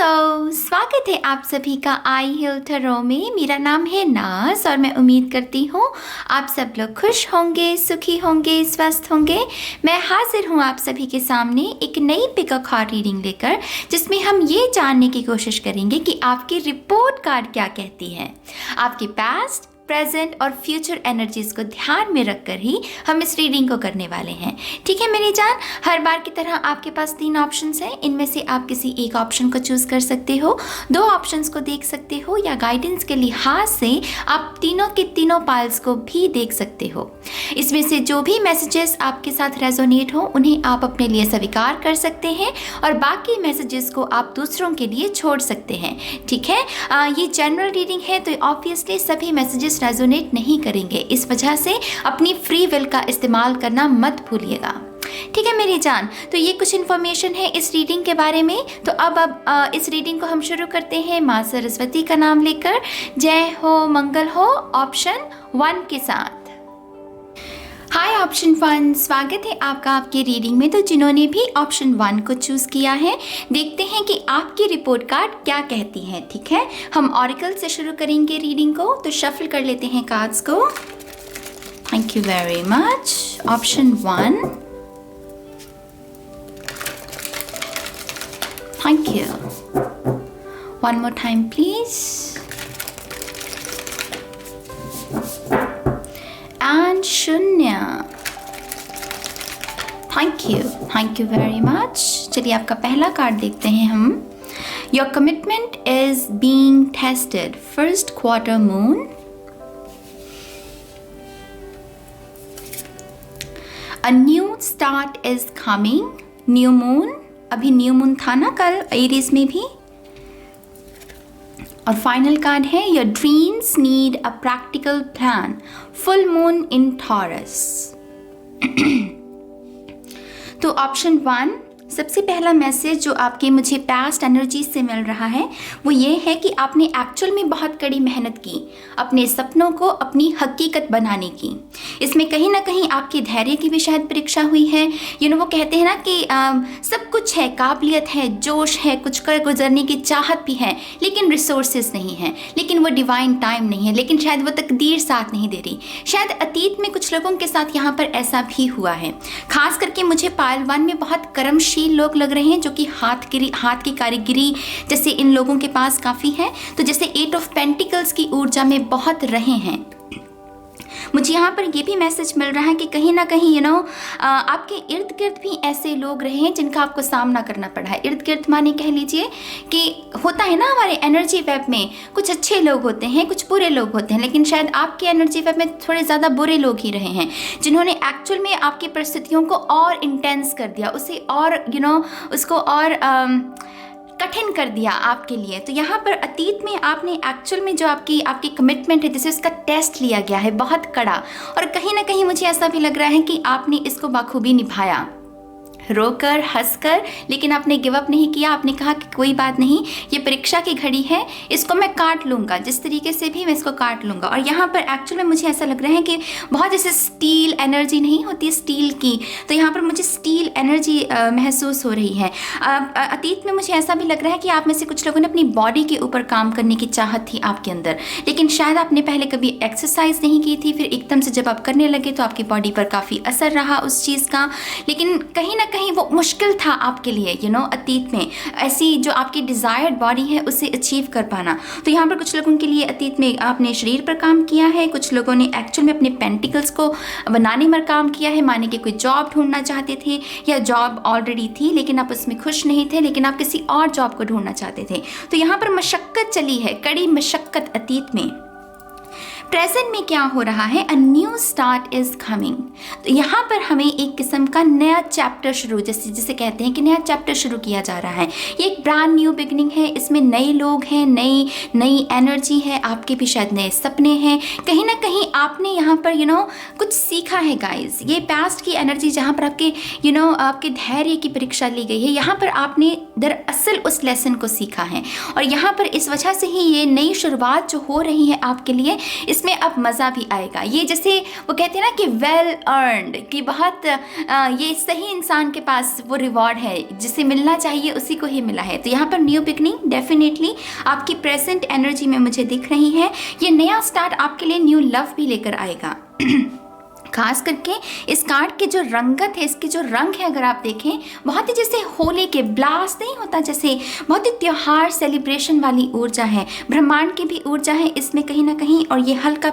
Hello, स्वागत है आप सभी का आई हिल टैरो में। मेरा नाम है नाज और मैं उम्मीद करती हूँ आप सब लोग खुश होंगे, सुखी होंगे, स्वस्थ होंगे। मैं हाजिर हूँ आप सभी के सामने एक नई पिकअप कार्ड रीडिंग लेकर, जिसमें हम ये जानने की कोशिश करेंगे कि आपकी रिपोर्ट कार्ड क्या कहती है। आपके पास्ट, प्रेजेंट और फ्यूचर एनर्जीज को ध्यान में रखकर ही हम इस रीडिंग को करने वाले हैं। ठीक है मेरी जान, हर बार की तरह आपके पास 3 ऑप्शंस हैं। इनमें से आप किसी एक ऑप्शन को चूज कर सकते हो, 2 ऑप्शंस को देख सकते हो, या गाइडेंस के लिहाज से आप तीनों के तीनों पाइल्स को भी देख सकते हो। इसमें से जो भी मैसेजेस आपके साथ रेजोनेट हो उन्हें आप अपने लिए स्वीकार कर सकते हैं और बाकी मैसेजेस को आप दूसरों के लिए छोड़ सकते हैं। ठीक है, ये जनरल रीडिंग है तो ऑब्वियसली सभी मैसेजेस रेजोनेट नहीं करेंगे, इस वजह से अपनी फ्री विल का इस्तेमाल करना मत भूलिएगा। ठीक है मेरी जान, तो ये कुछ इन्फॉर्मेशन है इस रीडिंग के बारे में। तो अब इस रीडिंग को हम शुरू करते हैं माँ सरस्वती का नाम लेकर। जय हो मंगल हो ऑप्शन 1 के साथ। हाय ऑप्शन 1, स्वागत है आपका आपकी रीडिंग में। तो जिन्होंने भी ऑप्शन 1 को चूज़ किया है, देखते हैं कि आपकी रिपोर्ट कार्ड क्या कहती है। ठीक है, हम ऑरिकल से शुरू करेंगे रीडिंग को, तो शफल कर लेते हैं कार्ड्स को। Thank you very much. Option 1, thank you. One more time please. And शून्य। Thank you very much. चलिए आपका पहला कार्ड देखते हैं हम। Your commitment is being tested, first quarter moon. A new start is coming, new moon. अभी new moon था ना कल एरीज में भी। और फाइनल कार्ड है your dreams need a practical plan, full moon in Taurus. तो ऑप्शन 1, सबसे पहला मैसेज जो आपके मुझे पास्ट एनर्जी से मिल रहा है वो ये है कि आपने एक्चुअल में बहुत कड़ी मेहनत की अपने सपनों को अपनी हकीकत बनाने की। इसमें कहीं ना कहीं आपके धैर्य की भी शायद परीक्षा हुई है। वो कहते हैं ना कि सब कुछ है, काबिलियत है, जोश है, कुछ कर गुजरने की चाहत भी है, लेकिन रिसोर्सेज नहीं है, लेकिन वो डिवाइन टाइम नहीं है, लेकिन शायद वो तकदीर साथ नहीं दे रही। शायद अतीत में कुछ लोगों के साथ यहाँ पर ऐसा भी हुआ है। खास करके मुझे पाइल 1 में बहुत कर्मशील लोग लग रहे हैं, जो कि हाथ की कारीगरी जैसे इन लोगों के पास काफ़ी है। तो जैसे 8 ऑफ पेंटिकल्स की ऊर्जा में बहुत रहे हैं। मुझे यहाँ पर ये भी मैसेज मिल रहा है कि कहीं ना कहीं आपके इर्द गिर्द भी ऐसे लोग रहे हैं जिनका आपको सामना करना पड़ा है। इर्द गिर्द माने कह लीजिए कि होता है ना हमारे एनर्जी वेब में कुछ अच्छे लोग होते हैं, कुछ बुरे लोग होते हैं, लेकिन शायद आपके एनर्जी वेब में थोड़े ज़्यादा बुरे लोग ही रहे हैं, जिन्होंने एक्चुअल में आपकी परिस्थितियों को और इंटेंस कर दिया, उसे और उसको और कठिन कर दिया आपके लिए। तो यहाँ पर अतीत में आपने एक्चुअल में जो आपकी कमिटमेंट है, जैसे उसका टेस्ट लिया गया है बहुत कड़ा, और कहीं ना कहीं मुझे ऐसा भी लग रहा है कि आपने इसको बखूबी निभाया, रोकर हंसकर, लेकिन आपने गिव अप नहीं किया। आपने कहा कि कोई बात नहीं, ये परीक्षा की घड़ी है, इसको मैं काट लूँगा, जिस तरीके से भी मैं इसको काट लूँगा। और यहाँ पर एक्चुअल में मुझे ऐसा लग रहा है कि बहुत जैसे स्टील एनर्जी नहीं होती स्टील की, तो यहाँ पर मुझे स्टील एनर्जी महसूस हो रही है। अतीत में मुझे ऐसा भी लग रहा है कि आप में से कुछ लोगों ने अपनी बॉडी के ऊपर काम करने की चाहत थी आपके अंदर, लेकिन शायद आपने पहले कभी एक्सरसाइज नहीं की थी, फिर एकदम से जब आप करने लगे तो आपकी बॉडी पर काफ़ी असर रहा उस चीज़ का। लेकिन कहीं ना कहीं वो मुश्किल था आपके लिए अतीत में ऐसी जो आपकी डिज़ायर्ड बॉडी है उसे अचीव कर पाना। तो यहाँ पर कुछ लोगों के लिए अतीत में आपने शरीर पर काम किया है, कुछ लोगों ने एक्चुअल में अपने पेंटिकल्स को बनाने में काम किया है। माने कि कोई जॉब ढूंढना चाहते थे या जॉब ऑलरेडी थी लेकिन आप उसमें खुश नहीं थे, लेकिन आप किसी और जॉब को ढूंढना चाहते थे। तो यहाँ पर मशक्क़त चली है, कड़ी मशक्क़त अतीत में। प्रेजेंट में क्या हो रहा है, अ न्यू स्टार्ट इज कमिंग। तो यहाँ पर हमें एक किस्म का नया चैप्टर शुरू, जिसे कहते हैं कि नया चैप्टर शुरू किया जा रहा है। ये एक ब्रांड न्यू बिगनिंग है, इसमें नए लोग हैं, नई एनर्जी है, आपके भी शायद नए सपने हैं। कहीं ना कहीं आपने यहाँ पर कुछ सीखा है गाइज। ये पास्ट की एनर्जी जहाँ पर आपके आपके धैर्य की परीक्षा ली गई है, यहाँ पर आपने दरअसल उस लेसन को सीखा है। और यहाँ पर इस वजह से ही ये नई शुरुआत जो हो रही है आपके लिए, इसमें अब मज़ा भी आएगा। ये जैसे वो कहते हैं ना कि वेल अर्नड, कि बहुत ये सही इंसान के पास वो रिवॉर्ड है, जिसे मिलना चाहिए उसी को ही मिला है। तो यहाँ पर न्यू बिगनिंग डेफिनेटली आपकी प्रेजेंट एनर्जी में मुझे दिख रही है। ये नया स्टार्ट आपके लिए न्यू लव भी लेकर आएगा। खास करके इस कार्ड के जो रंगत है, इसके जो रंग है, अगर आप देखें बहुत ही जैसे होली के ब्लास्ट नहीं होता, जैसे बहुत ही त्योहार सेलिब्रेशन वाली ऊर्जा है, ब्रह्मांड की भी ऊर्जा है इसमें कहीं ना कहीं। और ये हल्का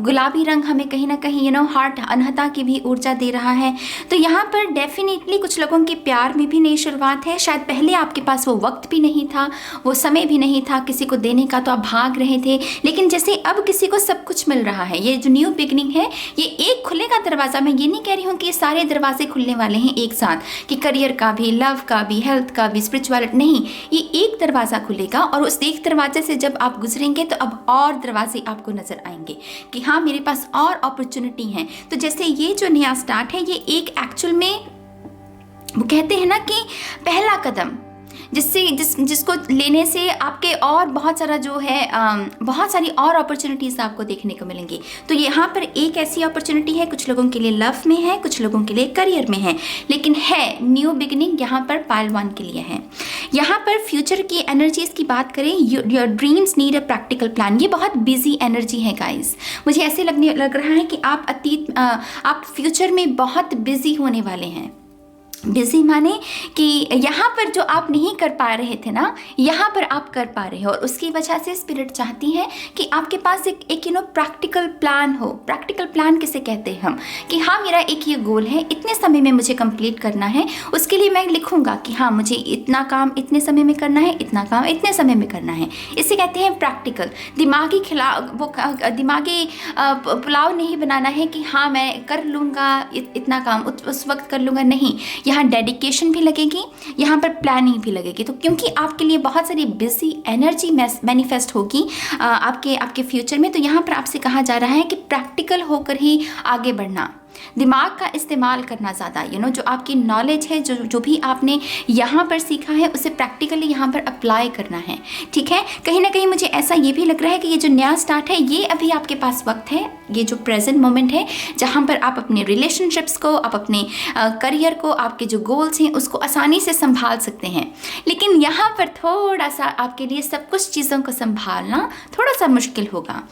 गुलाबी रंग हमें कहीं ना कहीं हार्ट अनहता की भी ऊर्जा दे रहा है। तो यहाँ पर डेफिनेटली कुछ लोगों के प्यार में भी नई शुरुआत है। शायद पहले आपके पास वो वक्त भी नहीं था, वो समय भी नहीं था किसी को देने का, तो आप भाग रहे थे, लेकिन जैसे अब किसी को सब कुछ मिल रहा है। ये जो न्यू बिगनिंग है, ये एक खुलेगा दरवाज़ा। मैं ये नहीं कह रही हूँ कि ये सारे दरवाजे खुलने वाले हैं एक साथ, कि करियर का भी, लव का भी, हेल्थ का भी, स्पिरिचुअलिटी, नहीं, ये एक दरवाज़ा खुलेगा और उस एक दरवाजे से जब आप गुजरेंगे तो अब और दरवाजे आपको नज़र आएंगे कि हाँ मेरे पास और अपॉर्चुनिटी हैं। तो जैसे ये जो नया स्टार्ट है, ये एक एक्चुअल में वो कहते हैं ना कि पहला कदम, जिसको लेने से आपके और बहुत सारा जो है बहुत सारी और अपॉर्चुनिटीज़ आपको देखने को मिलेंगी। तो यहाँ पर एक ऐसी अपॉर्चुनिटी है, कुछ लोगों के लिए लव में है, कुछ लोगों के लिए करियर में है, लेकिन है न्यू बिगिनिंग यहाँ पर पाइल 1 के लिए है। यहाँ पर फ्यूचर की एनर्जीज़ की बात करें, your dreams need a practical plan. ये बहुत बिजी एनर्जी है गाइज। मुझे ऐसे लग रहा है कि आप फ्यूचर में बहुत बिजी होने वाले हैं। बिजी माने कि यहाँ पर जो आप नहीं कर पा रहे थे ना, यहाँ पर आप कर पा रहे हो, और उसकी वजह से स्पिरिट चाहती है कि आपके पास एक प्रैक्टिकल प्लान हो। प्रैक्टिकल प्लान किसे कहते हैं हम, कि हाँ मेरा एक ये गोल है, इतने समय में मुझे कंप्लीट करना है, उसके लिए मैं लिखूंगा कि हाँ मुझे इतना काम इतने समय में करना है, इतना काम इतने समय में करना है। इसे कहते हैं प्रैक्टिकल। दिमागी दिमागी पुलाव नहीं बनाना है कि हाँ मैं कर लूँगा इतना काम, उस वक्त कर लूँगा, नहीं। यहाँ डेडिकेशन भी लगेगी, यहाँ पर प्लानिंग भी लगेगी। तो क्योंकि आपके लिए बहुत सारी बिजी एनर्जी मैनिफेस्ट होगी आपके फ्यूचर में, तो यहाँ पर आपसे कहा जा रहा है कि प्रैक्टिकल होकर ही आगे बढ़ना, दिमाग का इस्तेमाल करना ज़्यादा, जो आपकी नॉलेज है, जो भी आपने यहाँ पर सीखा है, उसे प्रैक्टिकली यहाँ पर अप्लाई करना है। ठीक है, कहीं ना कहीं मुझे ऐसा ये भी लग रहा है कि ये जो नया स्टार्ट है, ये अभी आपके पास वक्त है, ये जो प्रेजेंट मोमेंट है, जहाँ पर आप अपने रिलेशनशिप्स को, आप अपने करियर को, आपके जो गोल्स हैं उसको आसानी से संभाल सकते हैं। लेकिन यहाँ पर थोड़ा सा आपके लिए सब कुछ चीज़ों को संभालना थोड़ा सा मुश्किल होगा।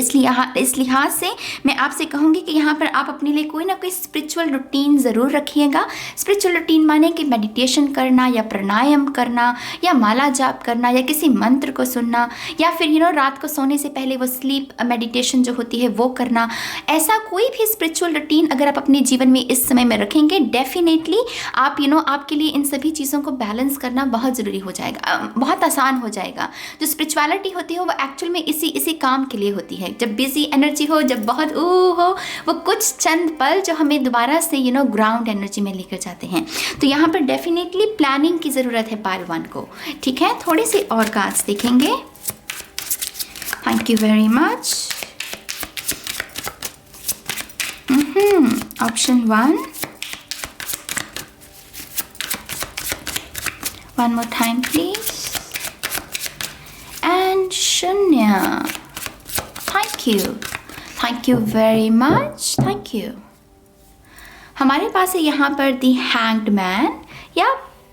इस लिहाज से मैं आपसे कहूँगी कि यहाँ पर आप अपने लिए कोई ना कोई स्पिरिचुअल रूटीन ज़रूर रखिएगा। स्पिरिचुअल रूटीन माने कि मेडिटेशन करना, या प्राणायाम करना, या माला जाप करना, या किसी मंत्र को सुनना, या फिर रात को सोने से पहले वो स्लीप मेडिटेशन जो होती है वो करना। ऐसा कोई भी स्पिरिचुअल रूटीन अगर आप अपने जीवन में इस समय में रखेंगे, डेफिनेटली आप आपके लिए इन सभी चीज़ों को बैलेंस करना बहुत ज़रूरी हो जाएगा, बहुत आसान हो जाएगा। जो स्पिरिचुअलिटी होती है वो एक्चुअल में इसी काम के लिए होती है। जब बिजी एनर्जी हो, जब बहुत हो, वो कुछ चंद पल जो हमें दोबारा से ग्राउंड एनर्जी में लेकर जाते हैं। तो यहाँ पर डेफिनेटली प्लानिंग की ज़रूरत है पाइल 1 को। ठीक है, थोड़े से और कार्ड्स देखेंगे। Thank you very much. Option 1, one more time please, and शून्य। Thank you very much, thank you. हमारे पास है यहाँ पर दी हैंग्ड मैन, या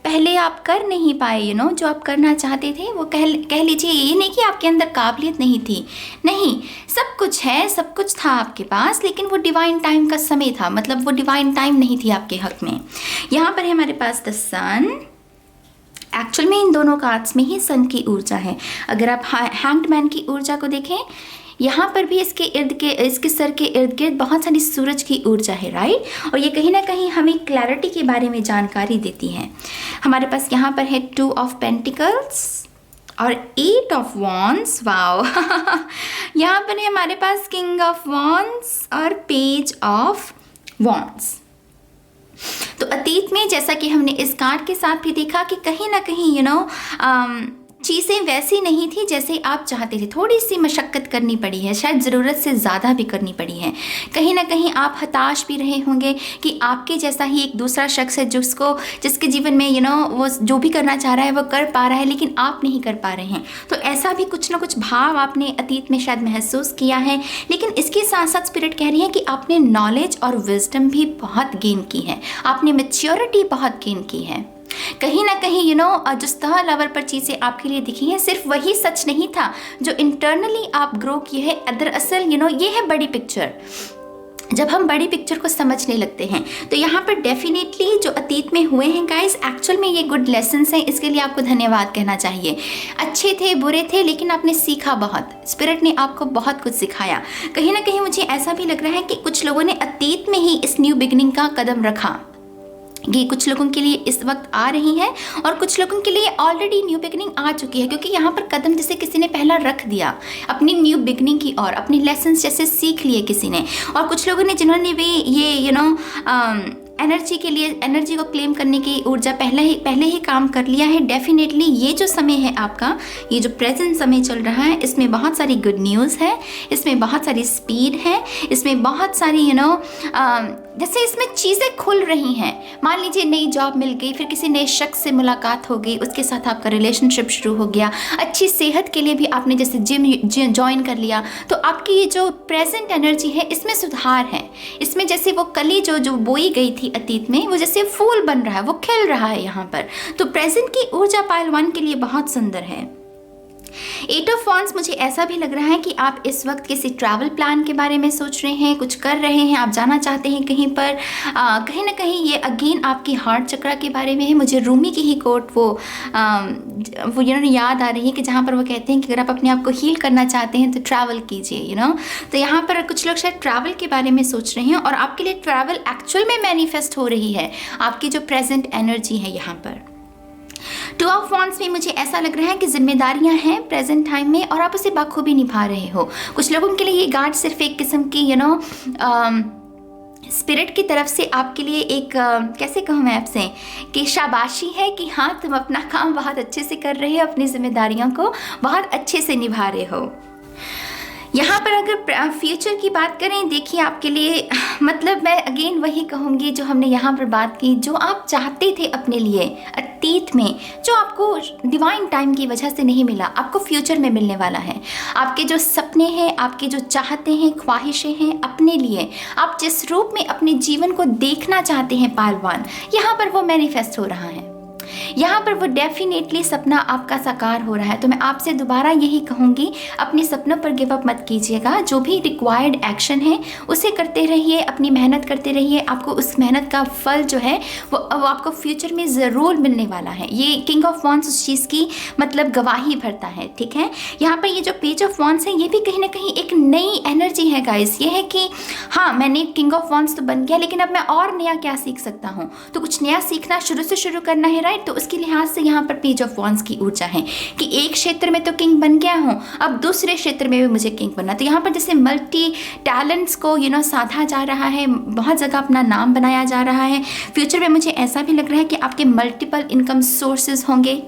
पहले आप कर नहीं पाए जो आप करना चाहते थे, वो कह लीजिए। ये नहीं कि आपके अंदर काबिलियत नहीं थी, नहीं, सब कुछ है, सब कुछ था आपके पास, लेकिन वो डिवाइन टाइम का समय था, मतलब वो डिवाइन टाइम नहीं थी आपके हक में। यहाँ पर है हमारे पास द सन। एक्चुअल में इन दोनों कार्ड्स में ही सन की ऊर्जा है। अगर आप हैंग्ड मैन की ऊर्जा को देखें, यहाँ पर भी इसके सर के इर्द गिर्द बहुत सारी सूरज की ऊर्जा है, राइट। और ये कहीं ना कहीं हमें क्लैरिटी के बारे में जानकारी देती है। हमारे पास यहाँ पर है 2 ऑफ पेंटिकल्स और 8 ऑफ वॉन्ड्स। वाओ यहाँ पर है हमारे पास किंग ऑफ वॉन्ड्स और पेज ऑफ वॉन्ड्स। तो अतीत में जैसा कि हमने इस कार्ड के साथ भी देखा कि कहीं ना कहीं चीज़ें वैसी नहीं थी जैसे आप चाहते थे, थोड़ी सी मशक्क़त करनी पड़ी है, शायद ज़रूरत से ज़्यादा भी करनी पड़ी है। कहीं ना कहीं आप हताश भी रहे होंगे कि आपके जैसा ही एक दूसरा शख्स है जिसके जीवन में वो जो भी करना चाह रहा है वो कर पा रहा है, लेकिन आप नहीं कर पा रहे हैं। तो ऐसा भी कुछ ना कुछ भाव आपने अतीत में शायद महसूस किया है। लेकिन इसके साथ साथ स्पिरिट कह रही है कि आपने नॉलेज और विजडम भी बहुत गेन की है, आपने मैच्योरिटी बहुत गेन की है। कहीं ना कहीं जो स्टार लेवल पर चीज़ें आपके लिए दिखी हैं, सिर्फ वही सच नहीं था जो इंटरनली आप ग्रो किए हैं। दरअसल ये है बड़ी पिक्चर। जब हम बड़ी पिक्चर को समझने लगते हैं तो यहाँ पर डेफिनेटली जो अतीत में हुए हैं गाइस, एक्चुअल में ये गुड लेसन्स हैं। इसके लिए आपको धन्यवाद कहना चाहिए। अच्छे थे, बुरे थे, लेकिन आपने सीखा बहुत। स्पिरिट ने आपको बहुत कुछ सिखाया। कहीं ना कहीं मुझे ऐसा भी लग रहा है कि कुछ लोगों ने अतीत में ही इस न्यू बिगिनिंग का कदम रखा। ये कुछ लोगों के लिए इस वक्त आ रही है और कुछ लोगों के लिए ऑलरेडी न्यू बिगनिंग आ चुकी है, क्योंकि यहाँ पर कदम जैसे किसी ने पहला रख दिया अपनी न्यू बिगनिंग की और अपने लेसन्स जैसे सीख लिए किसी ने। और कुछ लोगों ने जिन्होंने भी ये एनर्जी के लिए, एनर्जी को क्लेम करने की ऊर्जा पहले ही काम कर लिया है। डेफिनेटली ये जो समय है आपका, ये जो प्रेजेंट समय चल रहा है, इसमें बहुत सारी गुड न्यूज़ है, इसमें बहुत सारी स्पीड है, इसमें बहुत सारी जैसे इसमें चीज़ें खुल रही हैं। मान लीजिए नई जॉब मिल गई, फिर किसी नए शख्स से मुलाकात हो गई, उसके साथ आपका रिलेशनशिप शुरू हो गया। अच्छी सेहत के लिए भी आपने जैसे जिम ज्वाइन कर लिया, तो आपकी ये जो प्रेजेंट एनर्जी है इसमें सुधार है। इसमें जैसे वो कली जो बोई गई थी अतीत में, वो जैसे फूल बन रहा है, वो खिल रहा है यहाँ पर। तो प्रेजेंट की ऊर्जा पाइल 1 के लिए बहुत सुंदर है। 8 ऑफ वॉन्ड्स, मुझे ऐसा भी लग रहा है कि आप इस वक्त किसी ट्रैवल प्लान के बारे में सोच रहे हैं, कुछ कर रहे हैं, आप जाना चाहते हैं कहीं पर। कहीं ना कहीं ये अगेन आपकी हार्ट चक्रा के बारे में है। मुझे रूमी की ही कोट वो याद आ रही है कि जहाँ पर वो कहते हैं कि अगर आप अपने आप को हील करना चाहते हैं तो ट्रैवल कीजिए। तो यहाँ पर कुछ लोग शायद ट्रैवल के बारे में सोच रहे हैं और आपके लिए ट्रैवल एक्चुअल में मैनिफेस्ट हो रही है, आपकी जो प्रेजेंट एनर्जी है यहाँ पर। 2 ऑफ वॉन्ड्स में मुझे ऐसा लग रहा है कि जिम्मेदारियां हैं प्रेजेंट टाइम में और आप उसे बखूबी निभा रहे हो। कुछ लोगों के लिए ये गार्ड सिर्फ एक किस्म की स्पिरिट की तरफ से आपके लिए एक कैसे कहूँ मैं आपसे कि शाबाशी है कि हाँ, तुम अपना काम बहुत अच्छे से कर रहे हो, अपनी जिम्मेदारियों को बहुत अच्छे से निभा रहे हो। यहाँ पर अगर फ्यूचर की बात करें, देखिए आपके लिए मतलब मैं अगेन वही कहूँगी जो हमने यहाँ पर बात की, जो आप चाहते थे अपने लिए अतीत में, जो आपको डिवाइन टाइम की वजह से नहीं मिला, आपको फ्यूचर में मिलने वाला है। आपके जो सपने हैं, आपके जो चाहते हैं, ख्वाहिशें हैं अपने लिए, आप जिस रूप में अपने जीवन को देखना चाहते हैं पहलवान, यहाँ पर वो मैनिफेस्ट हो रहा है। यहाँ पर वो डेफिनेटली सपना आपका साकार हो रहा है। तो मैं आपसे दोबारा यही कहूँगी, अपने सपनों पर गिव अप मत कीजिएगा। जो भी रिक्वायर्ड एक्शन है उसे करते रहिए, अपनी मेहनत करते रहिए। आपको उस मेहनत का फल जो है वो आपको फ्यूचर में ज़रूर मिलने वाला है। ये किंग ऑफ वॉन्ड्स उस चीज़ की मतलब गवाही भरता है, ठीक है। यहाँ पर ये जो पेज ऑफ वॉन्ड्स है, ये भी कहीं ना कहीं एक नई एनर्जी है गाइस। ये है कि हाँ, मैंने किंग ऑफ वॉन्ड्स तो बन गया, लेकिन अब मैं और नया क्या सीख सकता हूँ। तो कुछ नया सीखना शुरू से शुरू करना है, राइट। तो उसके लिहाज से यहाँ पर पेज ऑफ वॉन्ड्स की ऊर्जा है कि एक क्षेत्र में तो किंग बन गया हूँ, अब दूसरे क्षेत्र में भी मुझे किंग बनना। तो यहाँ पर जैसे मल्टी टैलेंट्स को साधा जा रहा है, बहुत जगह अपना नाम बनाया जा रहा है। फ्यूचर में मुझे ऐसा भी लग रहा है कि आपके मल्टीपल इनकम सोर्सेज होंगे,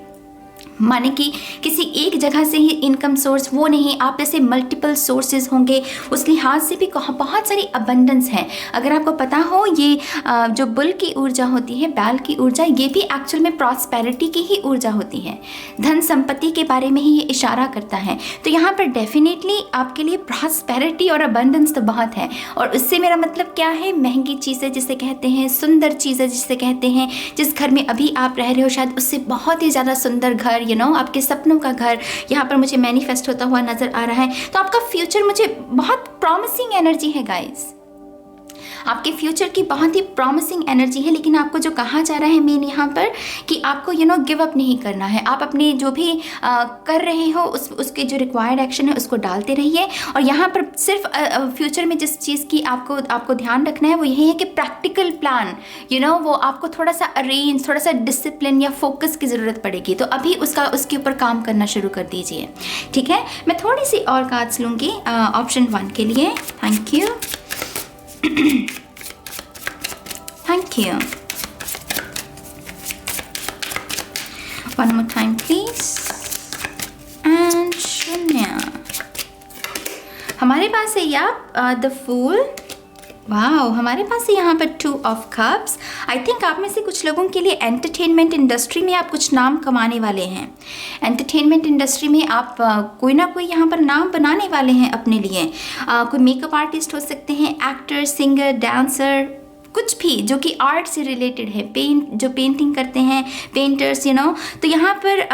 माने कि किसी एक जगह से ही इनकम सोर्स वो नहीं, आप जैसे मल्टीपल सोर्सेज होंगे। उस लिहाज से भी बहुत सारी अबंडेंस है। अगर आपको पता हो, ये जो बुल की ऊर्जा होती है, बैल की ऊर्जा, ये भी एक्चुअल में प्रॉस्पेरिटी की ही ऊर्जा होती है, धन संपत्ति के बारे में ही ये इशारा करता है। तो यहाँ पर डेफिनेटली आपके लिए प्रॉस्पेरिटी और अबंडेंस तो बहुत है। और उससे मेरा मतलब क्या है, महंगी चीज़ें जिसे कहते हैं, सुंदर चीज़ें जिसे कहते हैं। जिस घर में अभी आप रह रहे हो, शायद उससे बहुत ही ज़्यादा सुंदर घर, आपके सपनों का घर यहाँ पर मुझे मैनिफेस्ट होता हुआ नजर आ रहा है। तो आपका फ्यूचर मुझे बहुत प्रॉमिसिंग एनर्जी है गाइस, आपके फ्यूचर की बहुत ही प्रॉमिसिंग एनर्जी है। लेकिन आपको जो कहा जा रहा है मेन यहाँ पर कि आपको गिव अप नहीं करना है। आप अपने जो भी कर रहे हो उसके जो रिक्वायर्ड एक्शन है उसको डालते रहिए। और यहाँ पर सिर्फ फ्यूचर में जिस चीज़ की आपको ध्यान रखना है वो यही है कि प्रैक्टिकल प्लान वो आपको थोड़ा सा अरेंज, थोड़ा सा डिसिप्लिन या फोकस की ज़रूरत पड़ेगी। तो अभी उसके ऊपर काम करना शुरू कर दीजिए, ठीक है। मैं थोड़ी सी और कार्ड्स लूँगी ऑप्शन 1 के लिए। Thank you Thank you. One more time, please. हमारे पास है या द फूल। वाओ, हमारे पास है यहाँ पर 2 ऑफ कप्स। आई थिंक आप में से कुछ लोगों के लिए एंटरटेनमेंट इंडस्ट्री में आप कुछ नाम कमाने वाले हैं। एंटरटेनमेंट इंडस्ट्री में आप कोई ना कोई यहाँ पर नाम बनाने वाले हैं अपने लिए। कोई मेकअप आर्टिस्ट हो सकते हैं, एक्टर, सिंगर, डांसर, कुछ भी जो कि आर्ट से रिलेटेड है, जो पेंटिंग करते हैं, पेंटर्स, तो यहाँ पर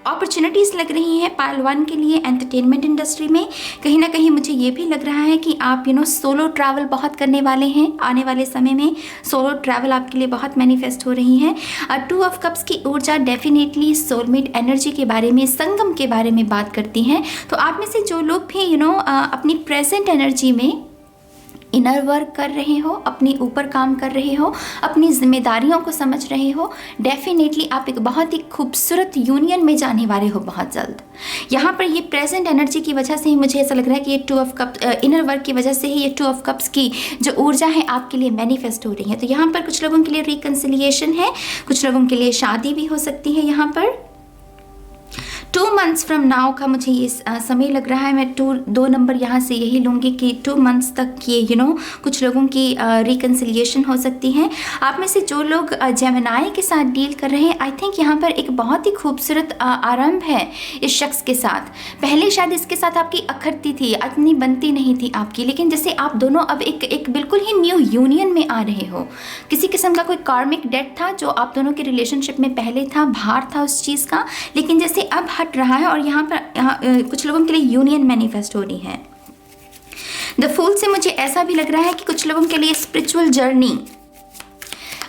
अपॉर्चुनिटीज़ लग रही हैं पाइल 1 के लिए एंटरटेनमेंट इंडस्ट्री में। कहीं ना कहीं मुझे ये भी लग रहा है कि आप सोलो ट्रैवल बहुत करने वाले हैं आने वाले समय में। सोलो ट्रैवल आपके लिए बहुत मैनिफेस्ट हो रही है। 2 ऑफ कप्स की ऊर्जा डेफिनेटली सोलमेट एनर्जी के बारे में, संगम के बारे में बात करती हैं। तो आप में से जो लोग भी अपनी प्रेजेंट एनर्जी में इनर वर्क कर रहे हो, अपने ऊपर काम कर रहे हो, अपनी जिम्मेदारियों को समझ रहे हो, डेफिनेटली आप एक बहुत ही खूबसूरत यूनियन में जाने वाले हो बहुत जल्द। यहाँ पर ये प्रेजेंट एनर्जी की वजह से ही मुझे ऐसा लग रहा है कि ये 2 ऑफ कप्स इनर वर्क की वजह से ही ये 2 ऑफ कप्स की जो ऊर्जा है आपके लिए मैनिफेस्ट हो रही है। तो यहाँ पर कुछ लोगों के लिए रिकन्सिलिएशन है, कुछ लोगों के लिए शादी भी हो सकती है। यहाँ पर 2 months फ्रॉम नाउ का मुझे ये समय लग रहा है। मैं 2 नंबर यहाँ से यही लूँगी कि 2 months तक ये कुछ लोगों की रिकन्सिलिएशन हो सकती है। आप में से जो लोग जेमिनाई के साथ डील कर रहे हैं, आई थिंक यहाँ पर एक बहुत ही खूबसूरत आरंभ है इस शख्स के साथ। पहले शायद इसके साथ आपकी अखरती थी, इतनी बनती नहीं थी आपकी, लेकिन जैसे आप दोनों अब एक बिल्कुल ही न्यू यूनियन में आ रहे हो। किसी किस्म का कोई कार्मिक डेट था जो आप दोनों के रिलेशनशिप में पहले था, भार था उस चीज़ का, लेकिन जैसे अब हट रहा है और यहाँ कुछ लोगों के लिए यूनियन मैनिफेस्ट हो रही है। द फूल से मुझे ऐसा भी लग रहा है कि कुछ लोगों के लिए स्पिरिचुअल जर्नी,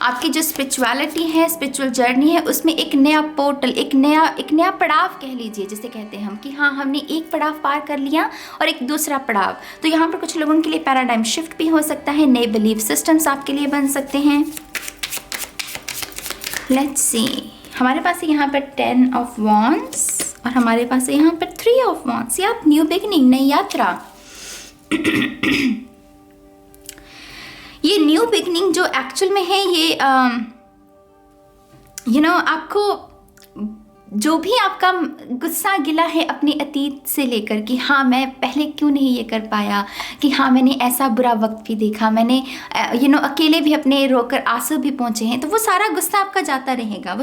आपकी जो स्पिरिचुअलिटी है, स्पिरिचुअल जर्नी है, उसमें एक नया पोर्टल, एक नया पड़ाव कह लीजिए, जिसे कहते हैं हम कि हाँ, हमने एक पड़ाव पार कर लिया और एक दूसरा पड़ाव। तो यहाँ पर कुछ लोगों के लिए पैराडाइम शिफ्ट भी हो सकता है, नए बिलीफ सिस्टम्स आपके लिए बन सकते हैं। लेट्स सी, हमारे पास है यहाँ पर 10 ऑफ वॉन्ड्स और हमारे पास है यहाँ पर 3 ऑफ वॉन्ड्स। या न्यू बिगिनिंग, नई यात्रा। ये न्यू बिगिनिंग जो एक्चुअल में है ये आपको जो भी आपका गुस्सा गिला है अपने अतीत से लेकर कि हाँ मैं पहले क्यों नहीं ये कर पाया, कि हाँ मैंने ऐसा बुरा वक्त भी देखा, मैंने अकेले भी अपने रोकर आंसू भी पहुँचे हैं, तो वो सारा गुस्सा आपका जाता रहेगा,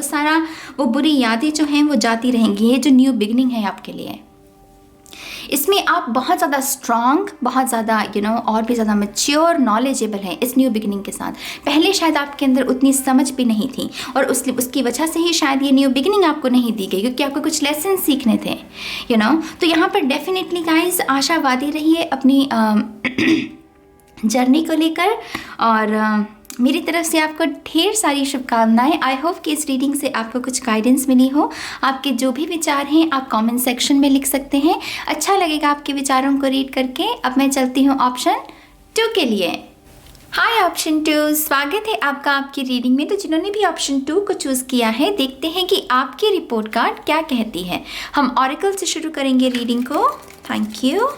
वो बुरी यादें जो हैं वो जाती रहेंगी। ये जो न्यू बिगनिंग है आपके लिए, इसमें आप बहुत ज़्यादा स्ट्रॉन्ग, बहुत ज़्यादा और भी ज़्यादा मैच्योर, नॉलेजेबल हैं इस न्यू बिगिनिंग के साथ। पहले शायद आपके अंदर उतनी समझ भी नहीं थी और उसकी वजह से ही शायद ये न्यू बिगिनिंग आपको नहीं दी गई, क्योंकि आपको कुछ लेसन सीखने थे तो यहाँ पर डेफिनेटली गाइस आशावादी रहिए अपनी जर्नी को लेकर। और मेरी तरफ से आपको ढेर सारी शुभकामनाएं। आई होप कि इस रीडिंग से आपको कुछ गाइडेंस मिली हो। आपके जो भी विचार हैं आप कमेंट सेक्शन में लिख सकते हैं, अच्छा लगेगा आपके विचारों को रीड करके। अब मैं चलती हूँ ऑप्शन 2 के लिए। हाय ऑप्शन 2, स्वागत है आपका आपकी रीडिंग में। तो जिन्होंने भी ऑप्शन 2 को चूज़ किया है, देखते हैं कि आपकी रिपोर्ट कार्ड क्या कहती है। हम ऑरेकल से शुरू करेंगे रीडिंग को। Thank you.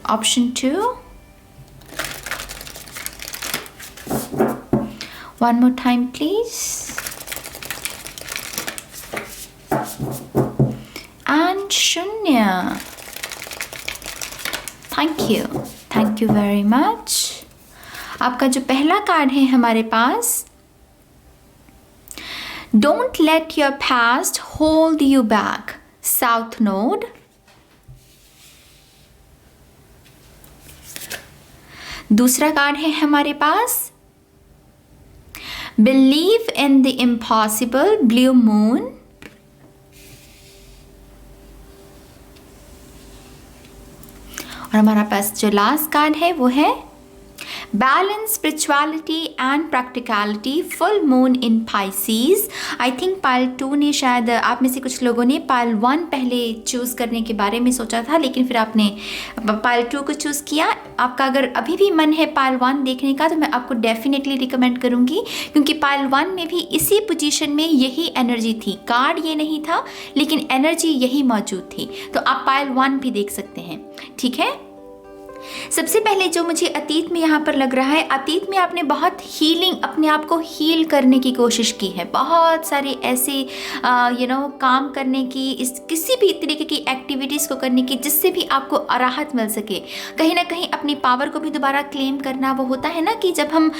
Option 2, one more time please, and शून्य। Thank you very much. आपका जो पहला कार्ड है हमारे पास, don't let your past hold you back, south node. दूसरा कार्ड है हमारे पास, Believe in the impossible, blue moon। और हमारा पास जो लास्ट कार्ड है वो है balance, spirituality and practicality, full moon in Pisces. I think pile 2 ने, शायद आप में से कुछ लोगों ने पाइल 1 पहले चूज़ करने के बारे में सोचा था, लेकिन फिर आपने पाइल 2 को चूज़ किया। आपका अगर अभी भी मन है पाइल 1 देखने का, तो मैं आपको डेफिनेटली रिकमेंड करूँगी, क्योंकि पाइल 1 में भी इसी पोजीशन में यही एनर्जी थी। कार्ड ये नहीं था, लेकिन एनर्जी यही मौजूद थी। तो आप पाइल 1 भी देख सकते हैं, ठीक है। सबसे पहले जो मुझे अतीत में यहाँ पर लग रहा है, अतीत में आपने बहुत हीलिंग, अपने आप को हील करने की कोशिश की है, बहुत सारे ऐसे काम करने की, इस किसी भी तरीके की एक्टिविटीज़ को करने की जिससे भी आपको राहत मिल सके। कहीं ना कहीं अपनी पावर को भी दोबारा क्लेम करना, वो होता है ना कि जब हम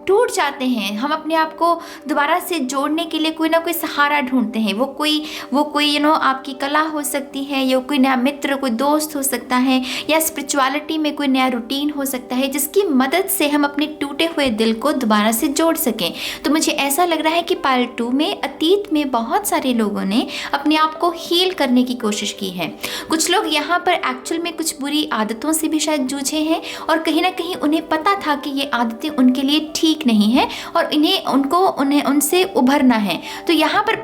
टूट जाते हैं, हम अपने आप को दोबारा से जोड़ने के लिए कोई ना कोई सहारा ढूंढते हैं। वो कोई आपकी कला हो सकती है, या कोई नया मित्र, कोई दोस्त हो सकता है, या स्पिरिचुअलिटी में कोई नया रूटीन हो सकता है जिसकी मदद से हम अपने टूटे हुए दिल को दोबारा से जोड़ सकें। तो मुझे ऐसा लग रहा है कि पार्ट 2 में अतीत में बहुत सारे लोगों ने अपने आप को हील करने की कोशिश की है। कुछ लोग यहाँ पर एक्चुअल में कुछ बुरी आदतों से भी शायद जूझे हैं, और कहीं ना कहीं उन्हें पता था कि ये आदतें उनके लिए ठीक नहीं है और उन्हें उनसे उभरना है। तो यहाँ पर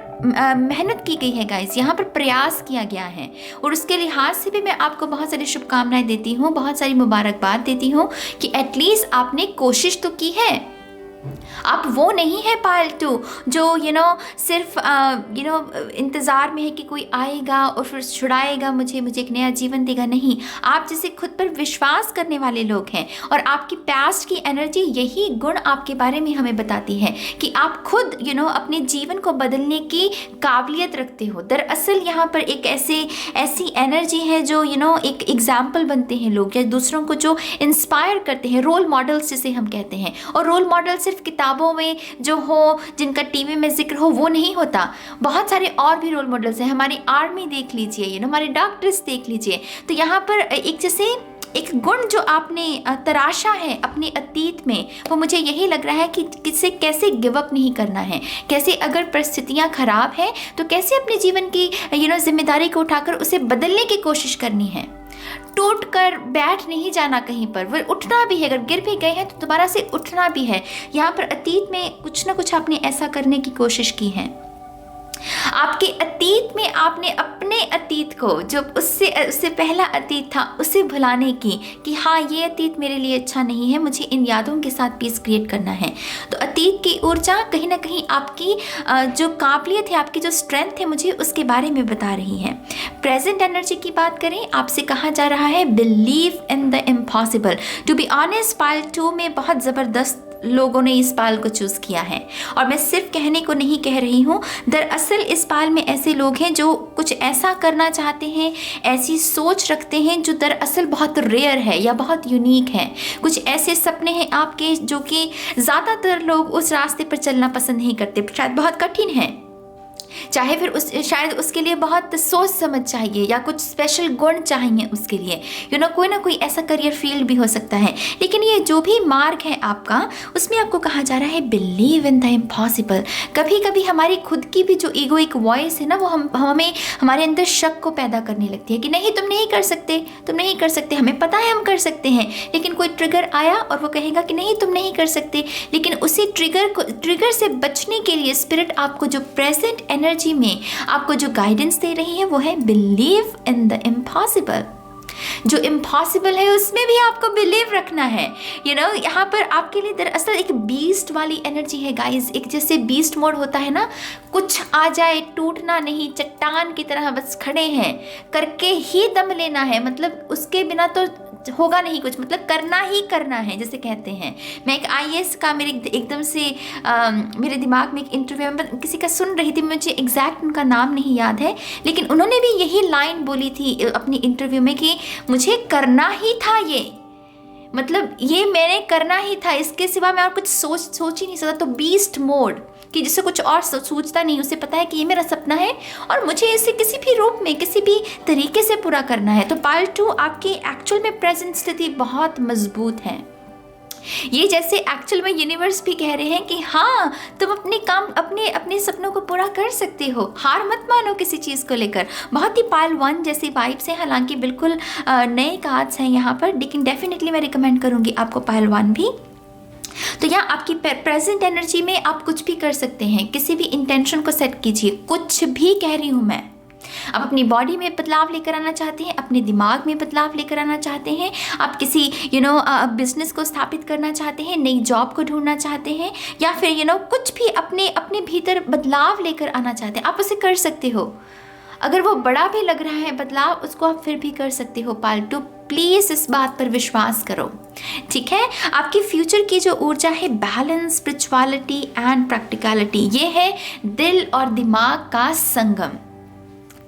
मेहनत की गई है गाइस, यहाँ पर प्रयास किया गया है, और उसके लिहाज से भी मैं आपको बहुत सारी शुभकामनाएं देती हूँ, बहुत सारी मुबारकबाद देती हूँ कि एटलीस्ट आपने कोशिश तो की है। आप वो नहीं है पार्ट 2 जो सिर्फ इंतज़ार में है कि कोई आएगा और फिर छुड़ाएगा मुझे एक नया जीवन देगा। नहीं, आप जैसे खुद पर विश्वास करने वाले लोग हैं, और आपकी पास्ट की एनर्जी यही गुण आपके बारे में हमें बताती है कि आप खुद अपने जीवन को बदलने की काबिलियत रखते हो। दरअसल यहाँ पर एक ऐसी एनर्जी है जो एक एग्जाम्पल बनते हैं लोग, या दूसरों को जो इंस्पायर करते हैं, रोल मॉडल्स जिसे हम कहते हैं। और रोल मॉडल सिर्फ किताबों में जो हो, जिनका टीवी में जिक्र हो, वो नहीं होता। बहुत सारे और भी रोल मॉडल्स हैं। हमारी आर्मी देख लीजिए, हमारे डॉक्टर्स देख लीजिए। तो यहाँ पर एक गुण जो आपने तराशा है अपने अतीत में, वो मुझे यही लग रहा है कि किसे कैसे गिव अप नहीं करना है, कैसे अगर परिस्थितियाँ खराब हैं तो कैसे अपने जीवन की जिम्मेदारी को उठाकर उसे बदलने की कोशिश करनी है। टूट कर बैठ नहीं जाना कहीं पर, वो उठना भी है। अगर गिर भी गए हैं तो दोबारा से उठना भी है। यहाँ पर अतीत में कुछ ना कुछ आपने ऐसा करने की कोशिश की है। आपके अतीत में आपने अपने अतीत को, जो उससे पहला अतीत था, उसे भुलाने की कि हाँ, ये अतीत मेरे लिए अच्छा नहीं है, मुझे इन यादों के साथ पीस क्रिएट करना है। तो अतीत की ऊर्जा कहीं ना कहीं आपकी जो काबिलियत है, आपकी जो स्ट्रेंथ है, मुझे उसके बारे में बता रही है। प्रेजेंट एनर्जी की बात करें, आपसे कहा जा रहा है believe in the impossible. To be honest, part 2 में बहुत ज़बरदस्त लोगों ने इस पाल को चूज़ किया है, और मैं सिर्फ कहने को नहीं कह रही हूँ। दरअसल इस पाल में ऐसे लोग हैं जो कुछ ऐसा करना चाहते हैं, ऐसी सोच रखते हैं जो दरअसल बहुत रेयर है या बहुत यूनिक है। कुछ ऐसे सपने हैं आपके जो कि ज़्यादातर लोग उस रास्ते पर चलना पसंद नहीं करते, शायद बहुत कठिन है, चाहे फिर शायद उसके लिए बहुत सोच समझ चाहिए या कुछ स्पेशल गुण चाहिए उसके लिए, कोई ना कोई ऐसा करियर फील्ड भी हो सकता है। लेकिन ये जो भी मार्ग है आपका, उसमें आपको कहा जा रहा है बिलीव इन द इम्पॉसिबल। कभी कभी हमारी खुद की भी जो ईगोइक वॉइस है ना, वो हमें हमारे अंदर शक को पैदा करने लगती है कि नहीं, तुम नहीं कर सकते, तुम नहीं कर सकते। हमें पता है हम कर सकते हैं, लेकिन कोई ट्रिगर आया और वो कहेगा कि नहीं, तुम नहीं कर सकते। लेकिन उसी ट्रिगर से बचने के लिए स्पिरिट आपको जो प्रेजेंट एनर्जी में आपको जो गाइडेंस दे रही है, वो है बिलीव इन द इम्पॉसिबल। जो इम्पॉसिबल है उसमें भी आपको बिलीव रखना है। यहाँ पर आपके लिए दरअसल एक बीस्ट वाली एनर्जी है गाइस। एक जैसे बीस्ट मोड होता है ना, कुछ आ जाए, टूटना नहीं, चट्टान की तरह बस खड़े हैं, करके ही दम लेना है। मतलब उसके बिना तो होगा नहीं कुछ, मतलब करना ही करना है, जैसे कहते हैं। मैं एक IAS का एकदम से मेरे दिमाग में एक इंटरव्यू में किसी का सुन रही थी, मुझे एग्जैक्ट उनका नाम नहीं याद है, लेकिन उन्होंने भी यही लाइन बोली थी अपनी इंटरव्यू में कि मुझे करना ही था ये, मतलब ये मैंने करना ही था, इसके सिवा मैं और कुछ सोच ही नहीं सकता। तो बीस्ट मोड कि जिससे कुछ और सोचता नहीं, उसे पता है कि ये मेरा सपना है और मुझे इसे किसी भी रूप में, किसी भी तरीके से पूरा करना है। तो पार्ट 2 आपकी एक्चुअल में प्रेजेंट स्थिति बहुत मजबूत है। ये जैसे एक्चुअल में यूनिवर्स भी कह रहे हैं कि हाँ, तुम अपने सपनों को पूरा कर सकते हो, हार मत मानो किसी चीज़ को लेकर। बहुत ही पाइल 1 जैसी वाइब्स हैं, हालांकि बिल्कुल नए कार्ड्स हैं यहाँ पर, लेकिन डेफिनेटली मैं रिकमेंड करूँगी आपको पाइल 1 भी। तो यहाँ आपकी प्रेजेंट एनर्जी में आप कुछ भी कर सकते हैं, किसी भी इंटेंशन को सेट कीजिए। कुछ भी कह रही हूँ मैं। आप अपनी बॉडी में बदलाव लेकर आना चाहते हैं, अपने दिमाग में बदलाव लेकर आना चाहते हैं, आप किसी बिजनेस को स्थापित करना चाहते हैं, नई जॉब को ढूंढना चाहते हैं, या फिर कुछ भी अपने भीतर बदलाव लेकर आना चाहते हैं, आप उसे कर सकते हो। अगर वो बड़ा भी लग रहा है बदलाव, उसको आप फिर भी कर सकते हो पायल 2। प्लीज़ इस बात पर विश्वास करो, ठीक है। आपकी फ्यूचर की जो ऊर्जा है, बैलेंस, स्पिरिचुअलिटी एंड प्रैक्टिकलिटी, ये है दिल और दिमाग का संगम।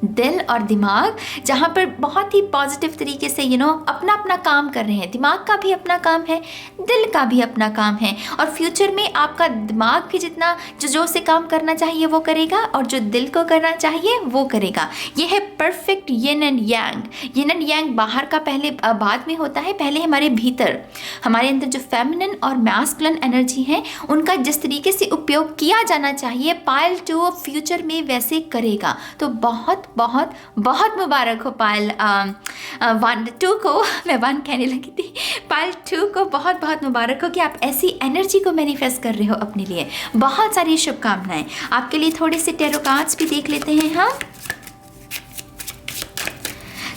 दिल और दिमाग जहाँ पर बहुत ही पॉजिटिव तरीके से अपना अपना काम कर रहे हैं। दिमाग का भी अपना काम है, दिल का भी अपना काम है, और फ्यूचर में आपका दिमाग भी जितना जो से काम करना चाहिए वो करेगा, और जो दिल को करना चाहिए वो करेगा। ये है perfect yin and yang. Yin and yang बाहर का पहले बाद में होता है, पहले हमारे भीतर, हमारे अंदर जो फेमिनिन और मैस्कुलिन एनर्जी है, उनका जिस तरीके से उपयोग किया जाना चाहिए, पायल 2 फ्यूचर में वैसे करेगा। तो बहुत बहुत बहुत मुबारक हो पायल 1-2 को, मैं 1 कहने लगी थी, पायल 2 को बहुत बहुत मुबारक हो कि आप ऐसी एनर्जी को मैनिफेस्ट कर रहे हो अपने लिए। बहुत सारी शुभकामनाएं आपके लिए। थोड़े से टैरो कार्ड्स भी देख लेते हैं। हाँ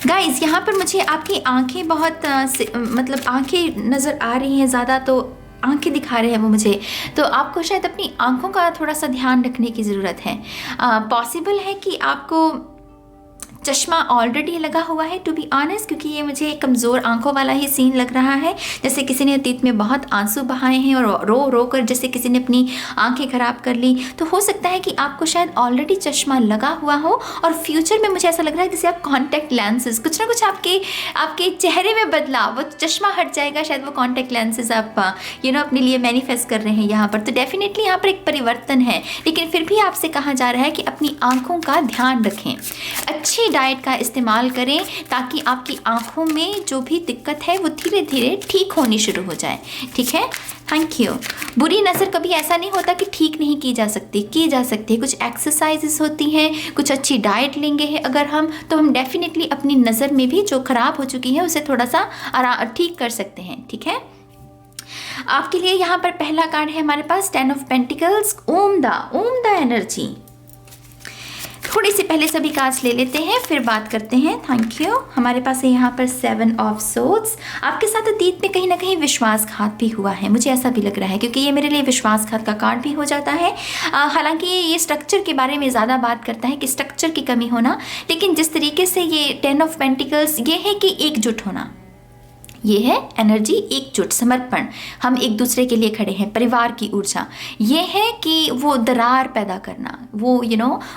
गाइज, यहाँ पर मुझे आपकी आंखें बहुत मतलब आंखें नज़र आ रही हैं ज़्यादा, तो आंखें दिखा रहे हैं वो मुझे, तो आपको शायद अपनी आंखों का थोड़ा सा ध्यान रखने की ज़रूरत है। पॉसिबल है कि आपको चश्मा ऑलरेडी लगा हुआ है, टू बी ऑनेस्ट, क्योंकि ये मुझे कमज़ोर आंखों वाला ही सीन लग रहा है, जैसे किसी ने अतीत में बहुत आंसू बहाए हैं और रो रो कर जैसे किसी ने अपनी आंखें ख़राब कर ली। तो हो सकता है कि आपको शायद ऑलरेडी चश्मा लगा हुआ हो, और फ्यूचर में मुझे ऐसा लग रहा है जैसे आप कॉन्टैक्ट लेंसेज, कुछ ना कुछ आपके चेहरे में बदलाव, वो चश्मा हट जाएगा, शायद वो कॉन्टैक्ट लेंसेज आप अपने लिए मैनिफेस्ट कर रहे हैं यहाँ पर। तो डेफिनेटली यहाँ पर एक परिवर्तन है, लेकिन फिर भी आपसे कहा जा रहा है कि अपनी आँखों का ध्यान रखें, अच्छी डाइट का इस्तेमाल करें, ताकि आपकी आंखों में जो भी दिक्कत है वो धीरे धीरे ठीक होनी शुरू हो जाए, ठीक है। Thank you. बुरी नज़र कभी ऐसा नहीं होता कि ठीक नहीं की जा सकती, की जा सकती है। कुछ एक्सरसाइजेस होती हैं, कुछ अच्छी डाइट लेंगे है अगर हम, तो हम डेफिनेटली अपनी नज़र में भी जो ख़राब हो चुकी है उसे थोड़ा सा ठीक कर सकते हैं, ठीक है। आपके लिए यहाँ पर पहला कार्ड है हमारे पास 10 ऑफ पेंटिकल्स, ओमदा एनर्जी। थोड़ी सी पहले सभी कार्ड्स ले लेते हैं, फिर बात करते हैं। Thank you. हमारे पास है यहाँ पर 7 ऑफ सोर्ड्स। आपके साथ अतीत में कहीं ना कहीं विश्वासघात भी हुआ है, मुझे ऐसा भी लग रहा है, क्योंकि ये मेरे लिए विश्वासघात का कार्ड भी हो जाता है। हालांकि ये स्ट्रक्चर के बारे में ज़्यादा बात करता है कि स्ट्रक्चर की कमी होना, लेकिन जिस तरीके से ये 10 ऑफ पेंटिकल्स, ये है कि एकजुट होना, ये है एनर्जी एकजुट, समर्पण, हम एक दूसरे के लिए खड़े हैं, परिवार की ऊर्जा। ये है कि वो दरार पैदा करना, वो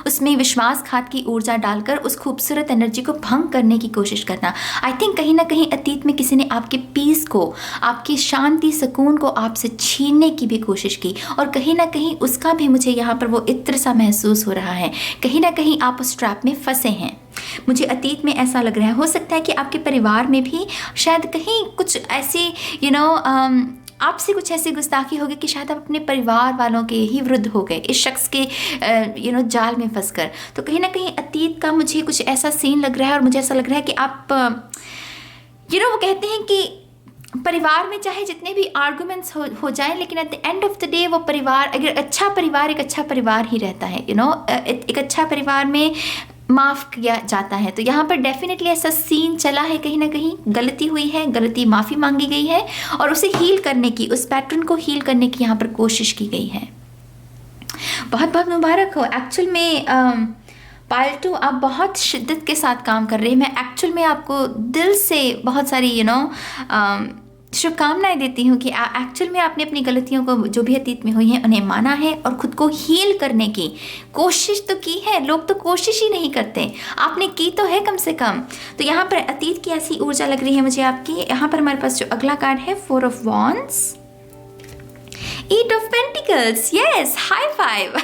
उसमें विश्वासघात की ऊर्जा डालकर उस खूबसूरत एनर्जी को भंग करने की कोशिश करना। आई थिंक कहीं ना कहीं अतीत में किसी ने आपके पीस को, आपकी शांति सुकून को आपसे छीनने की भी कोशिश की, और कहीं ना कहीं उसका भी मुझे यहाँ पर वो इत्र सा महसूस हो रहा है। कहीं ना कहीं आप उस ट्रैप में फंसे हैं, मुझे अतीत में ऐसा लग रहा है। हो सकता है कि आपके परिवार में भी शायद कहीं कुछ ऐसी आपसे कुछ ऐसी गुस्ताखी हो गई कि शायद आप अपने परिवार वालों के ही विरुद्ध हो गए, इस शख्स के जाल में फंसकर। तो कहीं ना कहीं अतीत का मुझे कुछ ऐसा सीन लग रहा है, और मुझे ऐसा लग रहा है कि आप वो कहते हैं कि परिवार में चाहे जितने भी आर्गुमेंट्स हो जाएं, लेकिन at the end of the day वो परिवार, अगर अच्छा परिवार एक अच्छा परिवार ही रहता है, एक अच्छा परिवार में माफ़ किया जाता है। तो यहाँ पर डेफिनेटली ऐसा सीन चला है, कहीं ना कहीं गलती हुई है, गलती माफ़ी मांगी गई है, और उसे हील करने की, उस पैटर्न को हील करने की यहाँ पर कोशिश की गई है। बहुत बहुत मुबारक हो। एक्चुअल में पायल 2 आप बहुत शिद्दत के साथ काम कर रहे हैं। मैं एक्चुअल में आपको दिल से बहुत सारी शुभकामनाएं देती हूँ कि एक्चुअल में आपने अपनी गलतियों को, जो भी अतीत में हुई हैं, उन्हें माना है और ख़ुद को हील करने की कोशिश तो की है। लोग तो कोशिश ही नहीं करते, आपने की तो है कम से कम। तो यहाँ पर अतीत की ऐसी ऊर्जा लग रही है मुझे आपकी। यहाँ पर हमारे पास जो अगला कार्ड है 4 of wands, 8 of pentacles, yes, high five.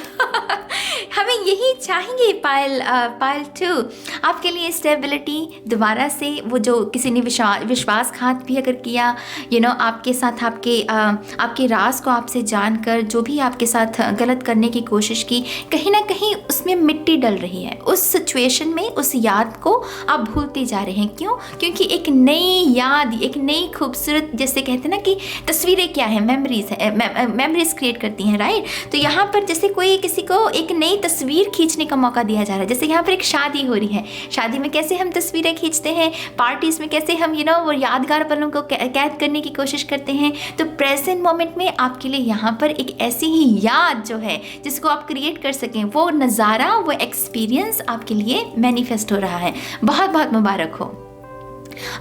हमें यही चाहिए पायल 2, आपके लिए स्टेबिलिटी दोबारा से। वो जो किसी ने विश्वासघात भी अगर किया, आपके साथ आपके राज को आपसे जानकर जो भी आपके साथ गलत करने की कोशिश की, कहीं ना कहीं उसमें मिट्टी डल रही है। उस सिचुएशन में उस याद को आप भूलते जा रहे हैं। क्यों? क्योंकि एक नई याद, एक नई खूबसूरत, जैसे कहते हैं ना कि तस्वीरें क्या है, मेमोरीज क्रिएट करती हैं, राइट। तो यहाँ पर जैसे कोई किसी को एक नई नई तस्वीर खींचने का मौका दिया जा रहा है। जैसे यहाँ पर एक शादी हो रही है, शादी में कैसे हम तस्वीरें खींचते हैं, पार्टीज़ में कैसे हम वो यादगार पलों को कैद करने की कोशिश करते हैं। तो प्रेजेंट मोमेंट में आपके लिए यहाँ पर एक ऐसी ही याद जो है जिसको आप क्रिएट कर सकें, वो नज़ारा, वो एक्सपीरियंस आपके लिए मैनिफेस्ट हो रहा है। बहुत बहुत मुबारक हो,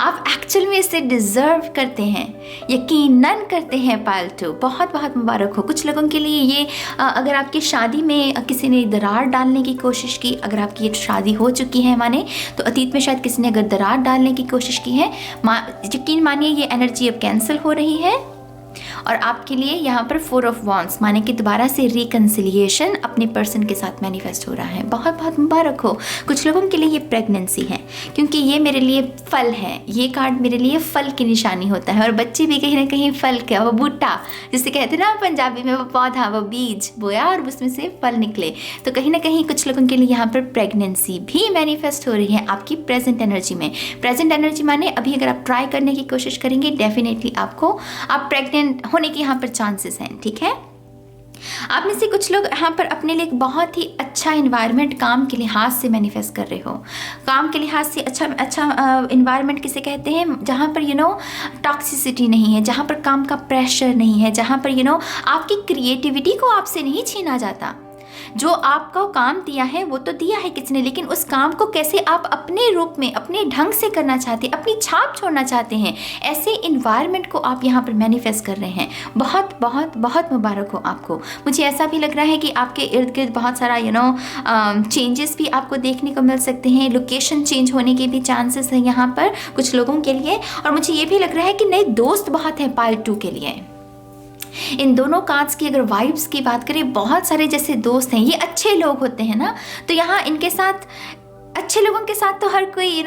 आप एक्चुअल में इसे डिज़र्व करते हैं, यकीनन करते हैं पालतू। बहुत बहुत मुबारक हो। कुछ लोगों के लिए ये अगर आपकी शादी में किसी ने दरार डालने की कोशिश की, अगर आपकी ये शादी हो चुकी है माने, तो अतीत में शायद किसी ने अगर दरार डालने की कोशिश की है, यकीन मानिए ये एनर्जी अब कैंसिल हो रही है। और आपके लिए यहाँ पर 4 ऑफ वॉन्ड्स माने कि दोबारा से रिकन्सिलिएशन अपने पर्सन के साथ मैनिफेस्ट हो रहा है। बहुत बहुत मुबारक हो। कुछ लोगों के लिए ये प्रेगनेंसी है, क्योंकि ये मेरे लिए फल है, ये कार्ड मेरे लिए फल की निशानी होता है। और बच्चे भी कहीं ना कहीं फल का, वो बूटा जिसे कहते हैं ना पंजाबी में, वो पौधा, वो बीज बोया और उसमें से फल निकले। तो कहीं ना कहीं कुछ लोगों के लिए यहाँ पर प्रेगनेंसी भी मैनिफेस्ट हो रही है आपकी प्रेजेंट एनर्जी में। प्रेजेंट एनर्जी माने अभी अगर आप ट्राई करने की कोशिश करेंगे, डेफिनेटली आप प्रेग्नेंट होने के यहाँ पर चांसेस हैं। ठीक है, आप में से कुछ लोग यहाँ पर अपने लिए एक बहुत ही अच्छा इन्वायरमेंट काम के लिहाज से मैनिफेस्ट कर रहे हो। काम के लिहाज से अच्छा इन्वायरमेंट किसे कहते हैं, जहाँ पर टॉक्सिसिटी नहीं है, जहाँ पर काम का प्रेशर नहीं है, जहाँ पर आपकी क्रिएटिविटी को आपसे नहीं छीना जाता। जो आपका काम दिया है वो तो दिया है किसने, लेकिन उस काम को कैसे आप अपने रूप में, अपने ढंग से करना चाहते हैं, अपनी छाप छोड़ना चाहते हैं, ऐसे इन्वायरमेंट को आप यहाँ पर मैनिफेस्ट कर रहे हैं। बहुत बहुत बहुत मुबारक हो आपको। मुझे ऐसा भी लग रहा है कि आपके इर्द गिर्द बहुत सारा चेंजेस भी आपको देखने को मिल सकते हैं। लोकेशन चेंज होने के भी चांसेस हैं यहाँ पर कुछ लोगों के लिए। और मुझे ये भी लग रहा है कि नए दोस्त बहुत हैं पार्ट 2 के लिए। इन दोनों कार्ड्स की अगर वाइब्स की बात करें, बहुत सारे जैसे दोस्त हैं, ये अच्छे लोग होते हैं ना, तो यहाँ इनके साथ, अच्छे लोगों के साथ तो हर कोई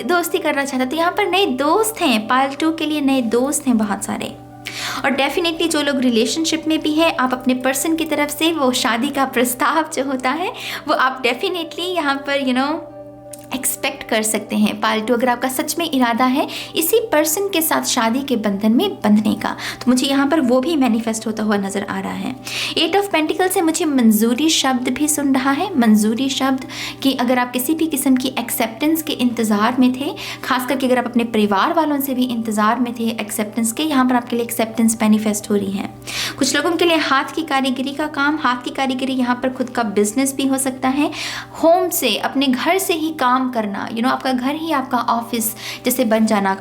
दोस्ती करना चाहता है। तो यहाँ पर नए दोस्त हैं, पार्ट 2 के लिए नए दोस्त हैं बहुत सारे। और डेफिनेटली जो लोग रिलेशनशिप में भी हैं, आप अपने पर्सन की तरफ से वो शादी का प्रस्ताव जो होता है वो आप डेफिनेटली यहाँ पर एक्सपेक्ट कर सकते हैं। पार्ट 2 अगर आपका सच में इरादा है इसी पर्सन के साथ शादी के बंधन में बंधने का, तो मुझे यहाँ पर वो भी मैनिफेस्ट होता हुआ नज़र आ रहा है। 8 ऑफ पेंटिकल से मुझे मंजूरी शब्द भी सुन रहा है। मंजूरी शब्द कि अगर आप किसी भी किस्म की एक्सेप्टेंस के इंतज़ार में थे, खास करके अगर आप अपने परिवार वालों से भी इंतज़ार में थे एक्सेप्टेंस के, यहाँ पर आपके लिए एक्सेप्टेंस मैनिफेस्ट हो रही है। कुछ लोगों के लिए हाथ की कारीगरी का काम, हाथ की कारीगरी यहाँ पर खुद का बिजनेस भी हो सकता है। होम से, अपने घर से ही काम करना, आपका घर ही आपका ऑफिस जैसे बन जाना,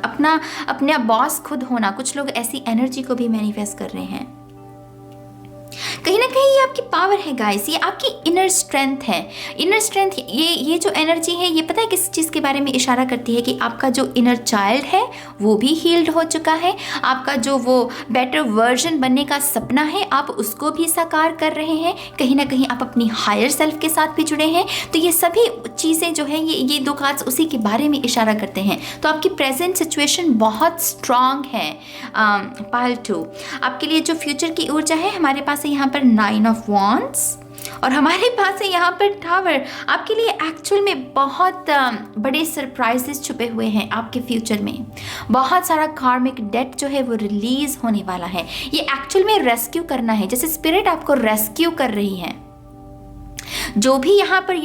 अपना बॉस खुद होना। कुछ लोग ऐसी एनर्जी को भी मैनिफेस्ट कर रहे हैं। कहीं ना कहीं ये आपकी पावर है गाइस, ये आपकी इनर स्ट्रेंथ है। इनर स्ट्रेंथ, ये जो एनर्जी है, ये पता है किस चीज़ के बारे में इशारा करती है कि आपका जो इनर चाइल्ड है वो भी हील्ड हो चुका है। आपका जो वो बेटर वर्जन बनने का सपना है, आप उसको भी साकार कर रहे हैं। कहीं ना कहीं आप अपनी हायर सेल्फ के साथ भी जुड़े हैं। तो ये सभी चीज़ें जो है, ये 2 कार्ड्स उसी के बारे में इशारा करते हैं। तो आपकी प्रेजेंट सिचुएशन बहुत स्ट्रांग है। पार्ट 2 आपके लिए जो फ्यूचर की ऊर्जा है, हमारे पास है यहाँ पर 9 ऑफ वॉन्ड्स और हमारे पास है यहाँ पर टावर। आपके लिए एक्चुअल में बहुत बड़े सरप्राइजेस छुपे हुए हैं आपके फ्यूचर में। बहुत सारा कार्मिक डेट जो है वो रिलीज होने वाला है। ये एक्चुअल में रेस्क्यू करना है, जैसे स्पिरिट आपको रेस्क्यू कर रही है। जो भी यहाँ पर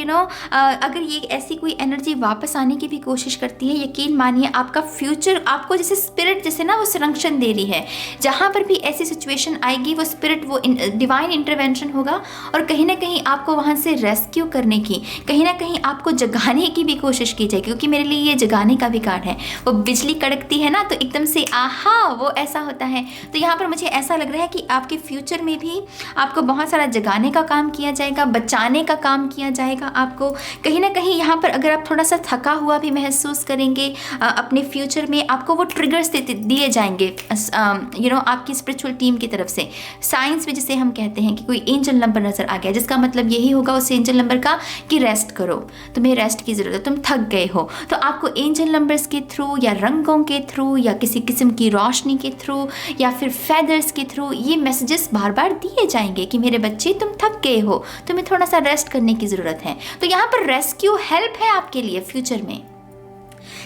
अगर ये ऐसी कोई एनर्जी वापस आने की भी कोशिश करती है, यकीन मानिए आपका फ्यूचर आपको जैसे स्पिरिट जैसे ना वो संरक्षण दे रही है। जहाँ पर भी ऐसी सिचुएशन आएगी, वो स्पिरिट, वो डिवाइन इंटरवेंशन होगा और कहीं ना कहीं आपको वहाँ से रेस्क्यू करने की, कहीं ना कहीं आपको जगाने की भी कोशिश की जाएगी। क्योंकि मेरे लिए ये जगाने का भी कार्ड है। वो बिजली कड़कती है ना, तो एकदम से आहा, वो ऐसा होता है। तो यहाँ पर मुझे ऐसा लग रहा है कि आपके फ्यूचर में भी आपको बहुत सारा जगाने का काम किया जाएगा, बचाने का काम किया जाएगा। आपको कहीं ना कहीं यहाँ पर अगर आप थोड़ा सा थका हुआ भी महसूस करेंगे अपने फ्यूचर में, आपको वो ट्रिगर्स दिए जाएंगे आपकी स्पिरिचुअल टीम की तरफ से। साइंस में जिसे हम कहते हैं कि कोई एंजल नंबर नज़र आ गया, जिसका मतलब यही होगा उस एंजल नंबर का कि रेस्ट करो, तुम्हें रेस्ट की ज़रूरत है, तुम थक गए हो। तो आपको एंजल नंबर्स के थ्रू या रंगों के थ्रू या किसी किस्म की रोशनी के थ्रू या फिर फेदर्स के थ्रू ये मैसेजेस बार बार दिए जाएंगे कि मेरे बच्चे तुम थक गए हो, तुम्हें थोड़ा सा रेस्ट करने की ज़रूरत है। तो यहाँ पर रेस्क्यू हेल्प है आपके लिए फ्यूचर में।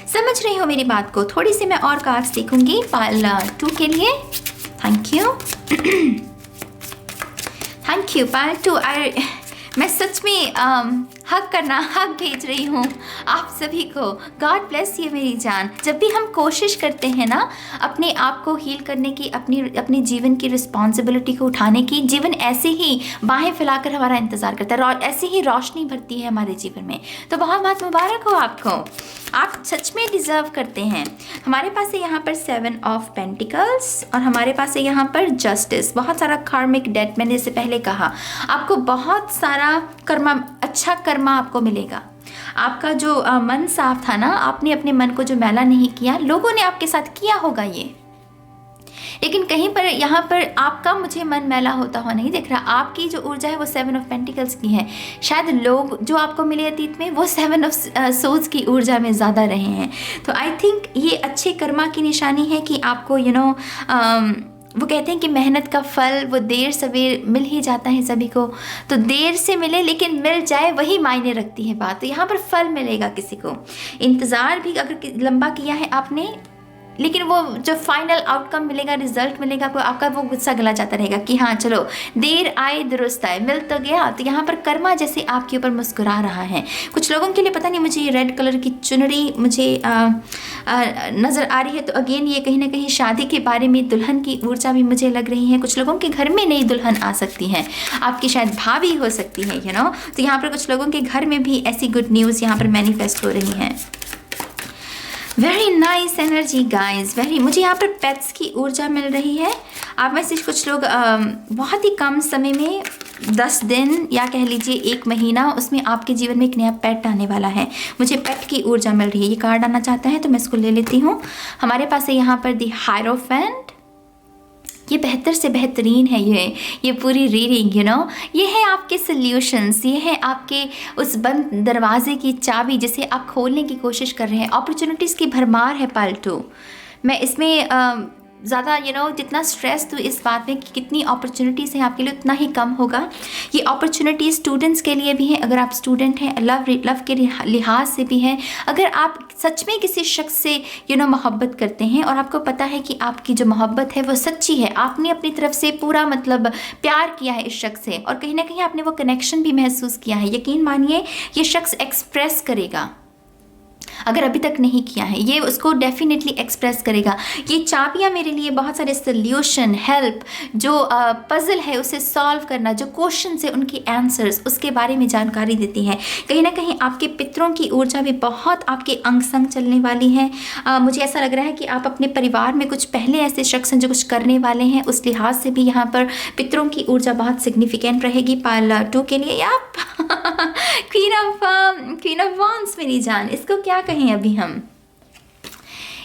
समझ रही हो मेरी बात को? थोड़ी सी मैं और कार्ड्स देखूंगी पार्ट 2 के लिए। Thank you thank you part 2। मैं सच में हक भेज रही हूँ आप सभी को। गॉड ब्लेस यू मेरी जान। जब भी हम कोशिश करते हैं ना अपने आप को हील करने की, अपने जीवन की रिस्पॉन्सिबिलिटी को उठाने की, जीवन ऐसे ही बाहें फैलाकर हमारा इंतज़ार करता है, ऐसे ही रोशनी भरती है हमारे जीवन में। तो बहुत बहुत मुबारक हो आपको, आप सच में डिज़र्व करते हैं। हमारे पास है यहाँ पर 7 ऑफ पेंटिकल्स और हमारे पास है यहाँ पर जस्टिस। बहुत सारा कार्मिक डेट, मैंने इससे पहले कहा आपको बहुत सारा कर्मा, अच्छा कर्मा आपको मिलेगा। आपका जो मन साफ था ना, आपने अपने मन को जो मैला नहीं किया, लोगों ने आपके साथ किया होगा ये, लेकिन कहीं पर यहाँ पर आपका मुझे मन मैला होता हुआ नहीं दिख रहा। आपकी जो ऊर्जा है वो 7 ऑफ पेंटिकल्स की है। शायद लोग जो आपको मिले अतीत में वो 7 ऑफ सोल्स की ऊर्जा में ज़्यादा रहे हैं। तो आई थिंक ये अच्छे कर्मा की निशानी है कि आपको वो कहते हैं कि मेहनत का फल वो देर सवेर मिल ही जाता है सभी को। तो देर से मिले लेकिन मिल जाए, वही मायने रखती है बात। तो यहाँ पर फल मिलेगा किसी को। इंतज़ार भी अगर लंबा किया है आपने, लेकिन वो जो फाइनल आउटकम मिलेगा, रिजल्ट मिलेगा, आपका वो गुस्सा गला जाता रहेगा कि हाँ चलो देर आए दुरुस्त आए, मिल तो गया। तो यहाँ पर कर्मा जैसे आपके ऊपर मुस्कुरा रहा है। कुछ लोगों के लिए पता नहीं, मुझे ये रेड कलर की चुनरी मुझे नज़र आ रही है। तो अगेन ये कहीं ना कहीं शादी के बारे में दुल्हन की ऊर्जा भी मुझे लग रही है। कुछ लोगों के घर में नई दुल्हन आ सकती है, आपकी शायद भाभी हो सकती है तो यहाँ पर कुछ लोगों के घर में भी ऐसी गुड न्यूज़ यहाँ पर मैनिफेस्ट हो रही है। वेरी नाइस एनर्जी गाइज, मुझे यहाँ पर पेट्स की ऊर्जा मिल रही है। आप में से कुछ लोग बहुत ही कम समय में 10 दिन या कह लीजिए 1 महीना, उसमें आपके जीवन में एक नया पेट आने वाला है। मुझे पेट की ऊर्जा मिल रही है। ये कार्ड आना चाहता है तो मैं इसको ले लेती हूँ। हमारे पास है यहाँ पर दी हायरोफेंट। ये बेहतर से बेहतरीन है ये पूरी रीडिंग ये है आपके सल्यूशंस, ये है आपके उस बंद दरवाजे की चाबी जिसे आप खोलने की कोशिश कर रहे हैं। अपॉर्चुनिटीज़ की भरमार है पाल्टू। मैं इसमें ज़्यादा जितना स्ट्रेस तो इस बात में कि कितनी अपॉर्चुनिटीज़ हैं आपके लिए, उतना ही कम होगा। ये अपॉर्चुनिटीज़ स्टूडेंट्स के लिए भी है, अगर आप स्टूडेंट हैं, लव के लिहाज से भी है। अगर आप सच में किसी शख्स से मोहब्बत करते हैं और आपको पता है कि आपकी जो मोहब्बत है वो सच्ची है, आपने अपनी तरफ से पूरा प्यार किया है इस शख्स से और कहीं ना कहीं आपने वो कनेक्शन भी महसूस किया है, यकीन मानिए ये शख्स एक्सप्रेस करेगा। अगर अभी तक नहीं किया है ये उसको डेफिनेटली एक्सप्रेस करेगा। ये चाबियाँ मेरे लिए बहुत सारे सल्यूशन, हेल्प, जो पजल है उसे सॉल्व करना, जो क्वेश्चन है उनकी आंसर्स, उसके बारे में जानकारी देती है। कहीं ना कहीं आपके पितरों की ऊर्जा भी बहुत आपके अंग संग चलने वाली है। मुझे ऐसा लग रहा है कि आप अपने परिवार में कुछ पहले ऐसे शख्स हैं जो कुछ करने वाले हैं, उस लिहाज से भी यहाँ पर पितरों की ऊर्जा बहुत सिग्निफिकेंट रहेगी पाल 2 के लिए। या क्वीन ऑफ वॉन्ड्स मेरी जान, इसको क्या कहें अभी हम,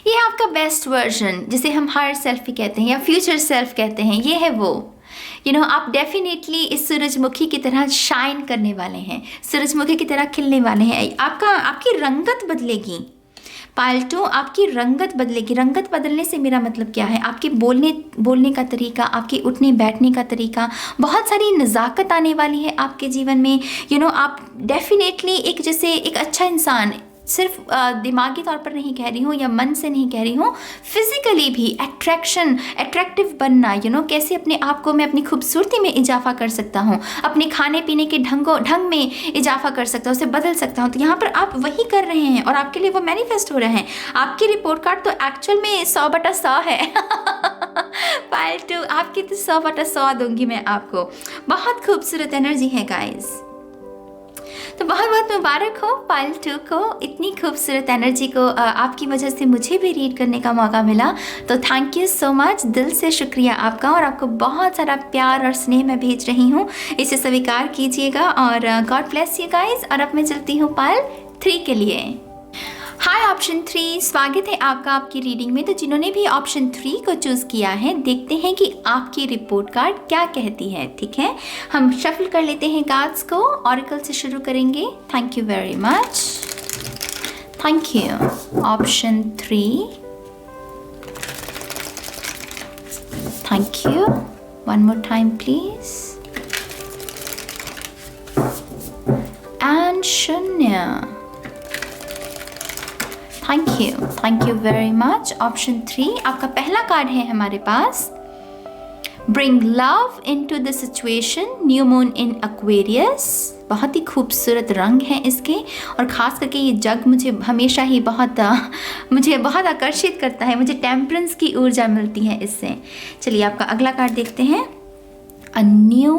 ये आपका बेस्ट वर्जन जिसे हम हायर सेल्फ भी कहते हैं या फ्यूचर सेल्फ कहते हैं, ये है वो। आप डेफिनेटली इस सूरजमुखी की तरह शाइन करने वाले हैं, सूरजमुखी की तरह खिलने वाले हैं। आपकी रंगत बदलेगी पाल्टू, आपकी रंगत बदलेगी। रंगत बदलने से मेरा मतलब क्या है, आपके बोलने का तरीका, आपके उठने बैठने का तरीका, बहुत सारी नज़ाकत आने वाली है आपके जीवन में। आप डेफिनेटली एक अच्छा इंसान, सिर्फ दिमागी तौर पर नहीं कह रही हूँ या मन से नहीं कह रही हूँ, फिजिकली भी अट्रैक्टिव बनना। कैसे अपने आप को मैं अपनी खूबसूरती में इजाफा कर सकता हूँ, अपने खाने पीने के ढंग में इजाफा कर सकता हूँ, उसे बदल सकता हूँ। तो यहाँ पर आप वही कर रहे हैं और आपके लिए वो मैनिफेस्ट हो रहे हैं। आपकी रिपोर्ट कार्ड तो एक्चुअल में 100/100 है पाल्टू, आपकी तो 100/100 दूंगी मैं आपको। बहुत खूबसूरत एनर्जी है गाइज। तो बहुत बहुत मुबारक हो पाइल 2 को, इतनी खूबसूरत एनर्जी को आपकी वजह से मुझे भी रीड करने का मौका मिला। तो थैंक यू सो मच, दिल से शुक्रिया आपका। और आपको बहुत सारा प्यार और स्नेह मैं भेज रही हूँ, इसे स्वीकार कीजिएगा। और गॉड ब्लेस यू गाइज। और अब मैं चलती हूँ पाइल 3 के लिए। हाय ऑप्शन 3, स्वागत है आपका आपकी रीडिंग में। तो जिन्होंने भी ऑप्शन 3 को चूज़ किया है, देखते हैं कि आपकी रिपोर्ट कार्ड क्या कहती है। ठीक है, हम शफल कर लेते हैं कार्ड्स को, ऑरेकल से शुरू करेंगे। Thank you very much, thank you. Option 3, thank you. One more time please. And शून्य, thank you very much. Option 3, आपका पहला कार्ड है हमारे पास, bring love into the situation, new moon in Aquarius. बहुत ही खूबसूरत रंग हैं इसके, और ख़ास करके ये जग मुझे हमेशा ही मुझे बहुत आकर्षित करता है। मुझे टेम्परेंस की ऊर्जा मिलती है इससे। चलिए आपका अगला कार्ड देखते हैं। A new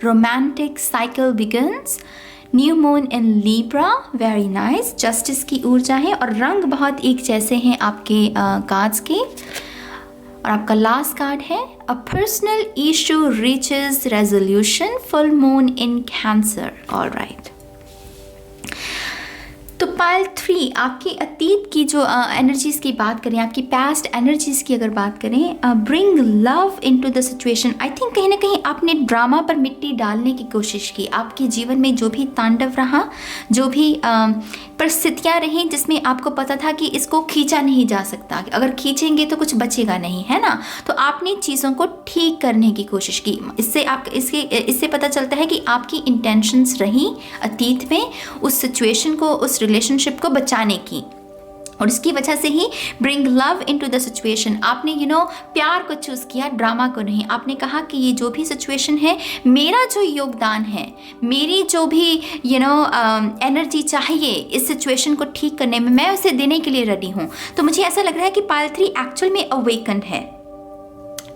romantic cycle begins, new moon in Libra, very nice. Justice की ऊर्जा है और रंग बहुत एक जैसे हैं आपके कार्ड्स के। और आपका लास्ट कार्ड है a personal issue reaches resolution, full moon in cancer. All right, तो पाइल 3 आपकी अतीत की जो एनर्जीज़ की बात करें, आपकी पास्ट एनर्जीज़ की अगर बात करें, bring love into the situation. I think कहीं ना कहीं आपने ड्रामा पर मिट्टी डालने की कोशिश की। आपके जीवन में जो भी तांडव रहा, जो भी परिस्थितियाँ रहीं जिसमें आपको पता था कि इसको खींचा नहीं जा सकता, अगर खींचेंगे तो कुछ बचेगा नहीं, है ना, तो आपने चीज़ों को ठीक करने की कोशिश की। इससे पता चलता है कि आपकी इंटेंशंस रही अतीत में उस सिचुएशन को, उस रिलेशनशिप को बचाने की, और इसकी वजह से ही bring love into the situation. आपने प्यार को चूज़ किया, ड्रामा को नहीं। आपने कहा कि ये जो भी सिचुएशन है, मेरा जो योगदान है, मेरी जो भी एनर्जी चाहिए इस सिचुएशन को ठीक करने में, मैं उसे देने के लिए रेडी हूँ। तो मुझे ऐसा लग रहा है कि पाइल 3 एक्चुअल में अवेकन्ड है।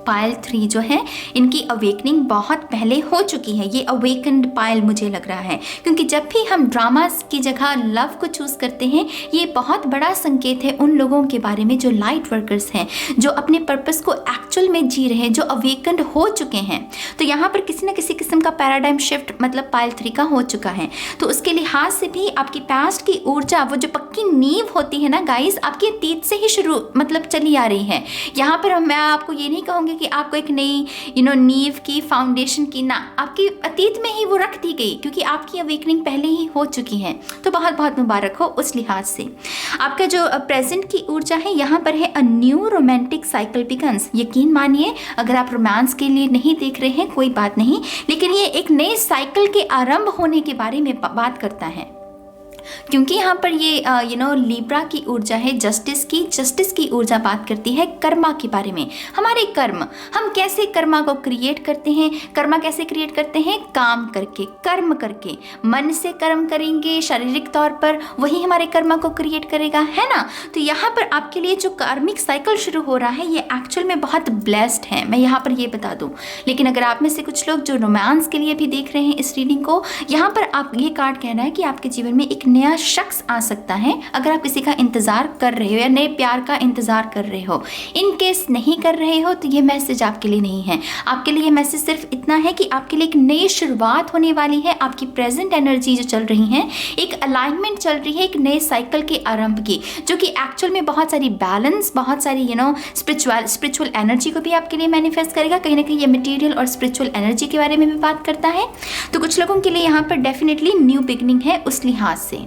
पाइल 3 जो है, इनकी अवेकनिंग बहुत पहले हो चुकी है। ये अवेकन्ड पाइल मुझे लग रहा है, क्योंकि जब भी हम ड्रामास की जगह लव को चूज़ करते हैं, ये बहुत बड़ा संकेत है उन लोगों के बारे में जो लाइट वर्कर्स हैं, जो अपने पर्पस को एक्चुअल में जी रहे हैं, जो अवेकन्ड हो चुके हैं। तो यहाँ पर किसी न किसी किस्म का पैराडाइम शिफ्ट मतलब पाइल 3 का हो चुका है। तो उसके लिहाज से भी आपकी पास्ट की ऊर्जा, वो जो पक्की नींव होती है ना गाइस, आपके अतीत से ही शुरू चली आ रही है। यहाँ पर मैं आपको ये नहीं कहूँगी कि आपको एक नई नींव की, फाउंडेशन की, ना, आपकी अतीत में ही वो रख दी गई, क्योंकि आपकी अवेकनिंग पहले ही हो चुकी है। तो बहुत बहुत मुबारक हो उस लिहाज से। आपका जो प्रेजेंट की ऊर्जा है, यहाँ पर है a new romantic cycle begins. यकीन मानिए, अगर आप रोमांस के लिए नहीं देख रहे हैं कोई बात नहीं, लेकिन ये एक नए साइकिल के आरंभ होने के बारे में बात करता है, क्योंकि यहाँ पर ये लिब्रा की ऊर्जा है, जस्टिस की ऊर्जा बात करती है कर्मा के बारे में। हमारे कर्म, हम कैसे कर्मा को क्रिएट करते हैं। कर्मा कैसे क्रिएट करते हैं? काम करके, कर्म करके। मन से कर्म करेंगे शारीरिक तौर पर, वही हमारे कर्मा को क्रिएट करेगा, है ना। तो यहाँ पर आपके लिए जो कार्मिक साइकिल शुरू हो रहा है, ये एक्चुअल में बहुत ब्लेस्ड है, मैं यहाँ पर ये बता दूँ। लेकिन अगर आप में से कुछ लोग जो रोमांस के लिए भी देख रहे हैं इस रीडिंग को, यहाँ पर आप ये कार्ड कह रहा है कि आपके जीवन में एक नया शख्स आ सकता है। अगर आप किसी का इंतजार कर रहे हो या नए प्यार का इंतजार कर रहे हो, इन केस नहीं कर रहे हो, तो ये मैसेज आपके लिए नहीं है। आपके लिए मैसेज सिर्फ इतना है कि आपके लिए एक नई शुरुआत होने वाली है। आपकी प्रेजेंट एनर्जी जो चल रही है, एक अलाइनमेंट चल रही है एक नए साइकिल के आरंभ की, जो कि एक्चुअल में बहुत सारी बैलेंस, बहुत सारी स्पिरिचुअल एनर्जी को भी आपके लिए मैनिफेस्ट करेगा। कहीं ना कहीं ये मटेरियल और स्पिरिचुअल एनर्जी के बारे में भी बात करता है। तो कुछ लोगों के लिए यहाँ पर डेफिनेटली न्यू बिगनिंग है उस लिहाज से।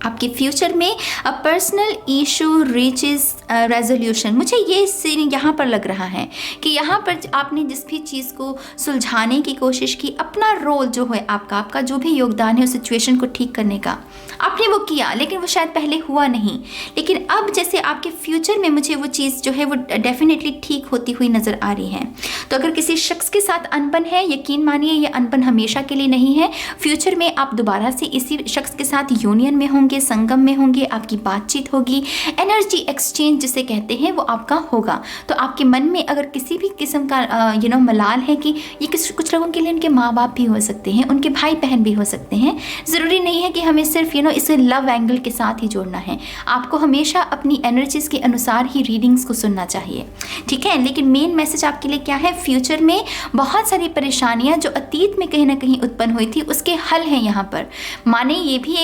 आपके फ्यूचर में a personal issue reaches resolution, मुझे ये सीन यहाँ पर लग रहा है कि यहाँ पर आपने जिस भी चीज़ को सुलझाने की कोशिश की, अपना रोल जो है आपका जो भी योगदान है उस सिचुएशन को ठीक करने का, आपने वो किया, लेकिन वो शायद पहले हुआ नहीं। लेकिन अब जैसे आपके फ्यूचर में मुझे वो चीज़ जो है वो डेफिनेटली ठीक होती हुई नज़र आ रही है। तो अगर किसी शख्स के साथ अनबन है, यकीन मानिए ये अनबन हमेशा के लिए नहीं है। फ्यूचर में आप दोबारा से इसी शख्स के साथ यूनियन में होंगे, संगम में होंगे, आपकी बातचीत होगी, एनर्जी एक्सचेंज जिसे कहते हैं वो आपका होगा। तो आपके मन में अगर किसी भी किस्म का मलाल है कि ये कुछ लोगों के लिए उनके माँ बाप भी हो सकते हैं, उनके भाई बहन भी हो सकते हैं, ज़रूरी नहीं है कि हमें सिर्फ इसे लव एंगल के साथ ही जोड़ना है। आपको हमेशा अपनी एनर्जीज के अनुसार ही रीडिंग्स को सुनना चाहिए, ठीक है। लेकिन मेन मैसेज आपके लिए क्या है? फ्यूचर में बहुत सारी परेशानियां जो अतीत में कहीं ना कहीं उत्पन्न हुई थी, उसके हल हैं यहाँ पर। माने ये भी